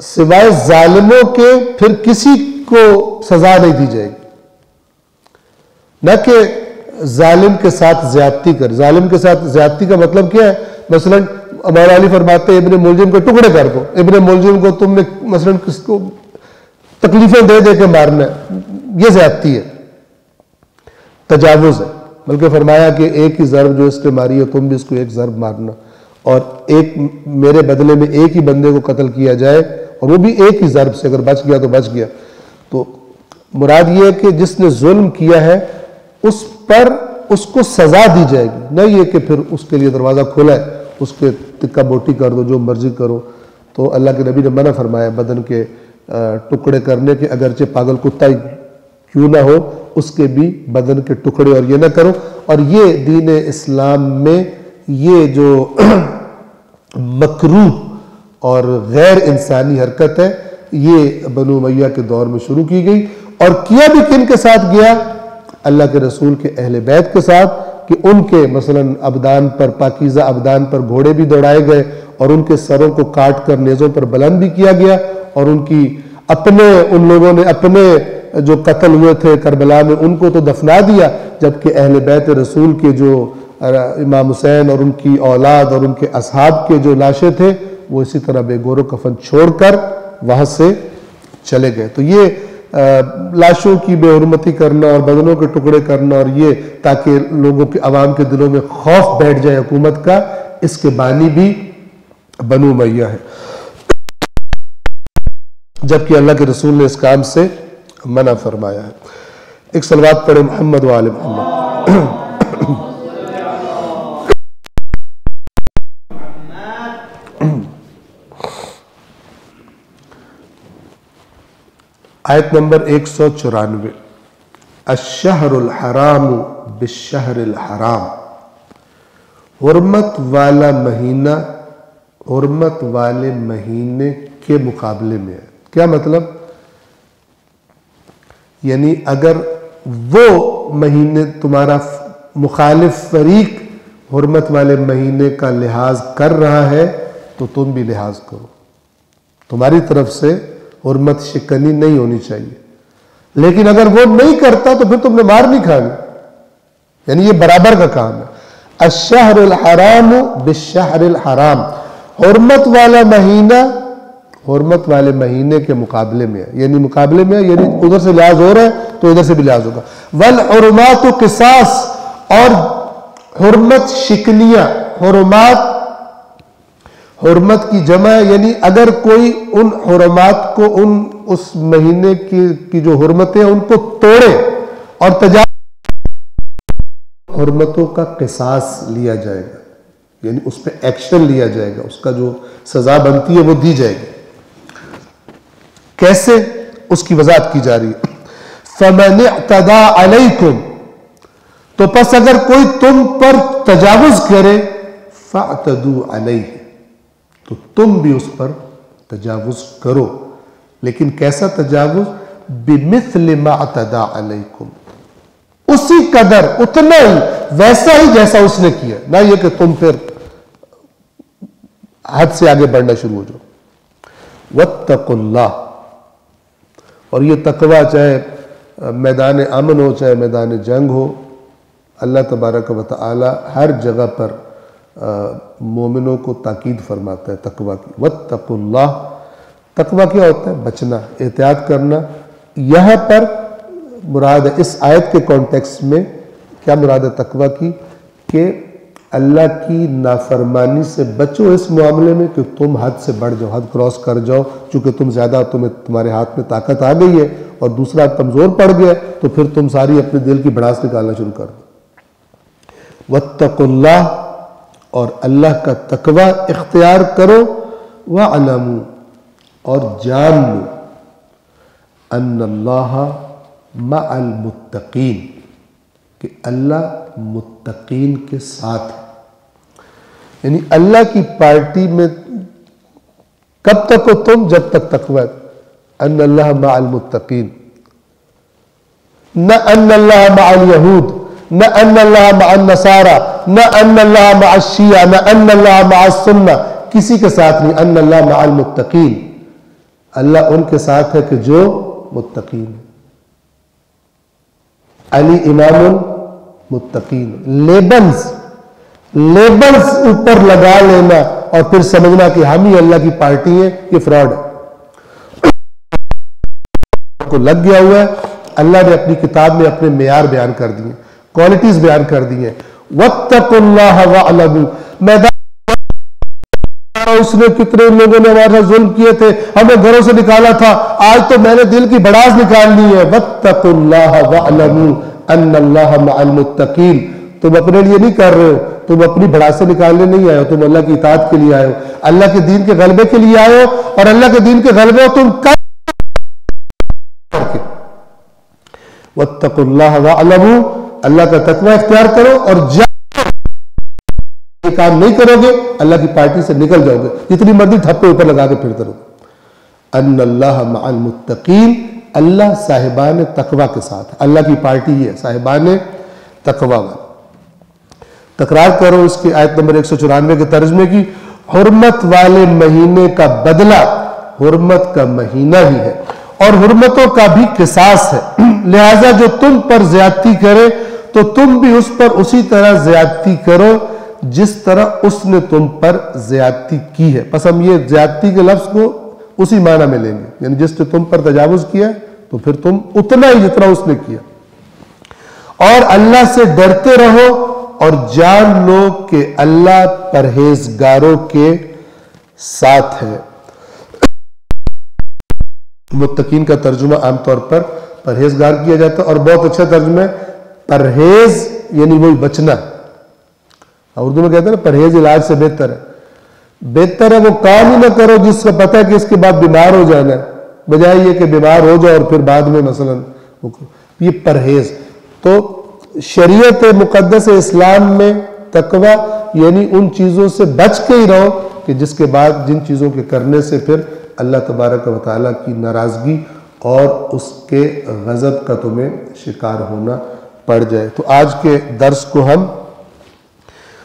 S1: سوائے ظالموں کے پھر کسی کو سزا نہیں دی جائے گی، نہ کہ ظالم کے ساتھ زیادتی کر۔ ظالم کے ساتھ زیادتی کا مطلب کیا ہے؟ مثلا مولا علی فرماتے ہیں ابن ملجم کو ٹکڑے کر دو، ابن ملجم کو تم نے مثلا کس کو تکلیفیں دے دے کے مارنا ہے، یہ زیادتی ہے، تجاوز ہے۔ بلکہ فرمایا کہ ایک ہی ضرب جو اس نے ماری ہے تم بھی اس کو ایک ضرب مارنا، اور ایک میرے بدلے میں ایک ہی بندے کو قتل کیا جائے اور وہ بھی ایک ہی ضرب سے، اگر بچ گیا تو بچ گیا۔ تو مراد یہ ہے کہ جس نے ظلم کیا ہے اس پر اس کو سزا دی جائے گی، نہ یہ کہ پھر اس کے لیے دروازہ کھلا ہے، اس کے تکہ بوٹی کر دو، جو مرضی کرو۔ تو اللہ کے نبی نے منع فرمایا بدن کے ٹکڑے کرنے کے، اگرچہ پاگل کتا ہی کیوں نہ ہو اس کے بھی بدن کے ٹکڑے، اور یہ نہ کرو۔ اور یہ دین اسلام میں یہ جو مکروہ اور غیر انسانی حرکت ہے یہ بنو امیہ کے دور میں شروع کی گئی، اور کیا بھی کن کے ساتھ گیا؟ اللہ کے رسول کے اہل بیت کے ساتھ، کہ ان کے مثلا ابدان پر، پاکیزہ ابدان پر گھوڑے بھی دوڑائے گئے، اور ان کے سروں کو کاٹ کر نیزوں پر بلند بھی کیا گیا، اور ان کی ان لوگوں نے اپنے جو قتل ہوئے تھے کربلا میں ان کو تو دفنا دیا، جبکہ اہل بیت رسول کے جو امام حسین اور ان کی اولاد اور ان کے اصحاب کے جو لاشیں تھے وہ اسی طرح بے گور و کفن چھوڑ کر وہاں سے چلے گئے۔ تو یہ لاشوں کی بے حرمتی کرنا اور بدنوں کے ٹکڑے کرنا، اور یہ تاکہ لوگوں کے عوام کے دلوں میں خوف بیٹھ جائے حکومت کا، اس کے بانی بھی بنو امیہ ہے، جبکہ اللہ کے رسول نے اس کام سے منع فرمایا ہے۔ ایک صلوات پڑھے محمد و آل محمد۔ آیت نمبر 194، الشہر الحرام بالشہر الحرام، حرمت والا مہینہ حرمت والے مہینے کے مقابلے میں ہے۔ کیا مطلب؟ یعنی اگر وہ مہینے تمہارا مخالف فریق حرمت والے مہینے کا لحاظ کر رہا ہے تو تم بھی لحاظ کرو، تمہاری طرف سے حرمت شکنی نہیں ہونی چاہیے۔ لیکن اگر وہ نہیں کرتا تو پھر تم نے مار نہیں کھانی، یعنی یہ برابر کا کام ہے۔ الشہر الحرام بالشہر الحرام، حرمت والا مہینہ حرمت والے مہینے کے مقابلے میں ہے، یعنی مقابلے میں ہے، یعنی ادھر سے لحاظ ہو رہا ہے تو ادھر سے بھی لحاظ ہوگا۔ والحرمات قصاص، اور حرمت شکنیاں، حرمت کی جمع ہے، یعنی اگر کوئی ان حرمات کو اس مہینے کی جو حرمتیں ان کو توڑے اور حرمتوں کا قصاص لیا جائے گا، یعنی اس پہ ایکشن لیا جائے گا، اس کا جو سزا بنتی ہے وہ دی جائے گی۔ کیسے؟ اس کی وضاحت کی جا رہی ہے۔ فَمَنِ اعْتَدَى عَلَيْكُمْ، تو پس اگر کوئی تم پر تجاوز کرے، فَاعْتَدُوا عَلَيْهِ، تو تم بھی اس پر تجاوز کرو، لیکن کیسا تجاوز؟ بِمِثْلِ مَا اعْتَدَى عَلَيْكُمْ، اسی قدر، اتنا ہی، ویسا ہی جیسا اس نے کیا، نہ یہ کہ تم پھر حد سے آگے بڑھنا شروع ہو جاؤ۔ وَاتَّقُوا اللَّهَ، اور یہ تقوی چاہے میدان امن ہو چاہے میدان جنگ ہو، اللہ تبارک و تعالی ہر جگہ پر مومنوں کو تاکید فرماتا ہے تقوی کی۔ واتقوا اللہ، تقوی کیا ہوتا ہے؟ بچنا، احتیاط کرنا۔ یہاں پر مراد ہے اس آیت کے کانٹیکسٹ میں کیا مراد ہے تقوی کی؟ کہ اللہ کی نافرمانی سے بچو اس معاملے میں کہ تم حد سے بڑھ جاؤ، حد کراس کر جاؤ، چونکہ تم زیادہ تمہارے ہاتھ میں طاقت آ گئی ہے اور دوسرا کمزور پڑ گیا تو پھر تم ساری اپنے دل کی بھڑاس نکالنا شروع کر دو۔ واتقوا اللہ، اور اللہ کا تقوی اختیار کرو، وَاعْلَمُوا اور جان لو، ان اللہ مع المتقین کہ اللہ متقین کے ساتھ ہے. یعنی اللہ کی پارٹی میں کب تک ہو تم؟ جب تک تقوی. ان اللہ مع المتقین، نہ ان اللہ مع الیہود، نہ ان اللہ مع النصارى، نہ ان اللہ مع الشیعہ، نہ ان اللہ مع السنہ، کسی کے ساتھ نہیں. ان اللہ مع المتقین، اللہ ان کے ساتھ ہے کہ جو متقین ہیں. علی امام المتقین. لیبلز اوپر لگا لینا اور پھر سمجھنا کہ ہم ہی اللہ کی پارٹی ہیں، یہ فراڈ ہے. کو لگ گیا ہوا ہے. اللہ نے اپنی کتاب میں اپنے معیار بیان کر دیے، کوالٹیز بیان کر دی ہیں. وَاتَّقُوا اللَّهَ وَاعْلَمُوا. میدان اس نے کتنے لوگوں نے ہمارے ظلم کیے تھے، ہمیں گھروں سے نکالا تھا، آج تو میں نے دل کی بڑاس نکالنی ہے. وَاتَّقُوا اللَّهَ وَاعْلَمُوا أَنَّ اللَّهَ مَعَ الْمُتَّقِينَ. تم اپنے لیے نہیں کر رہے ہو، تم اپنی بڑاسیں نکالنے نہیں آئے ہو، تم اللہ کی اطاعت کے لیے آئے ہو، اللہ کے دین کے غلبے کے لیے آئے ہو. اور اللہ کے دین کے غلبے ہو تم کر کے. وَاتَّقُوا اللَّهَ وَاعْلَمُوا، اللہ کا تقوی اختیار کرو اور یہ کام نہیں کرو گے اللہ کی پارٹی سے نکل جاؤ گے، جتنی مرضی تھپے اوپر لگا کے پھرتے رہو. ان اللہ مع المتقین، اللہ صاحبان تقوی کے ساتھ. اللہ کی پارٹی ہے صاحبان تقوی. تکرار کرو اس کی آیت نمبر 194 کے ترجمے کی. حرمت والے مہینے کا بدلہ حرمت کا مہینہ ہی ہے اور حرمتوں کا بھی قصاص ہے. لہذا جو تم پر زیادتی کرے تو تم بھی اس پر اسی طرح زیادتی کرو جس طرح اس نے تم پر زیادتی کی ہے. پس ہم یہ زیادتی کے لفظ کو اسی معنی میں لیں گے، یعنی جس نے تم پر تجاوز کیا تو پھر تم اتنا ہی جتنا اس نے کیا. اور اللہ سے ڈرتے رہو اور جان لو کہ اللہ پرہیزگاروں کے ساتھ ہے. متقین کا ترجمہ عام طور پر پرہیزگار کیا جاتا ہے اور بہت اچھا ترجمہ ہے پرہیز، یعنی وہی بچنا. اردو میں کہتے ہیں نا پرہیز علاج سے بہتر ہے. بہتر ہے وہ کام ہی نہ کرو جس کا پتہ ہے کہ اس کے بعد بیمار ہو جانا ہے، بجائے یہ کہ بیمار ہو جاؤ اور پھر بعد میں مثلا یہ پرہیز. تو شریعت مقدس اسلام میں تقوی یعنی ان چیزوں سے بچ کے ہی رہو کہ جس کے بعد جن چیزوں کے کرنے سے پھر اللہ تبارک و تعالیٰ کی ناراضگی اور اس کے غضب کا تمہیں شکار ہونا پڑ جائے. تو آج کے درس کو ہم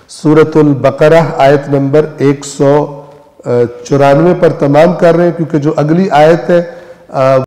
S1: سورۃ البقرہ آیت نمبر 194 پر تمام کر رہے ہیں، کیونکہ جو اگلی آیت ہے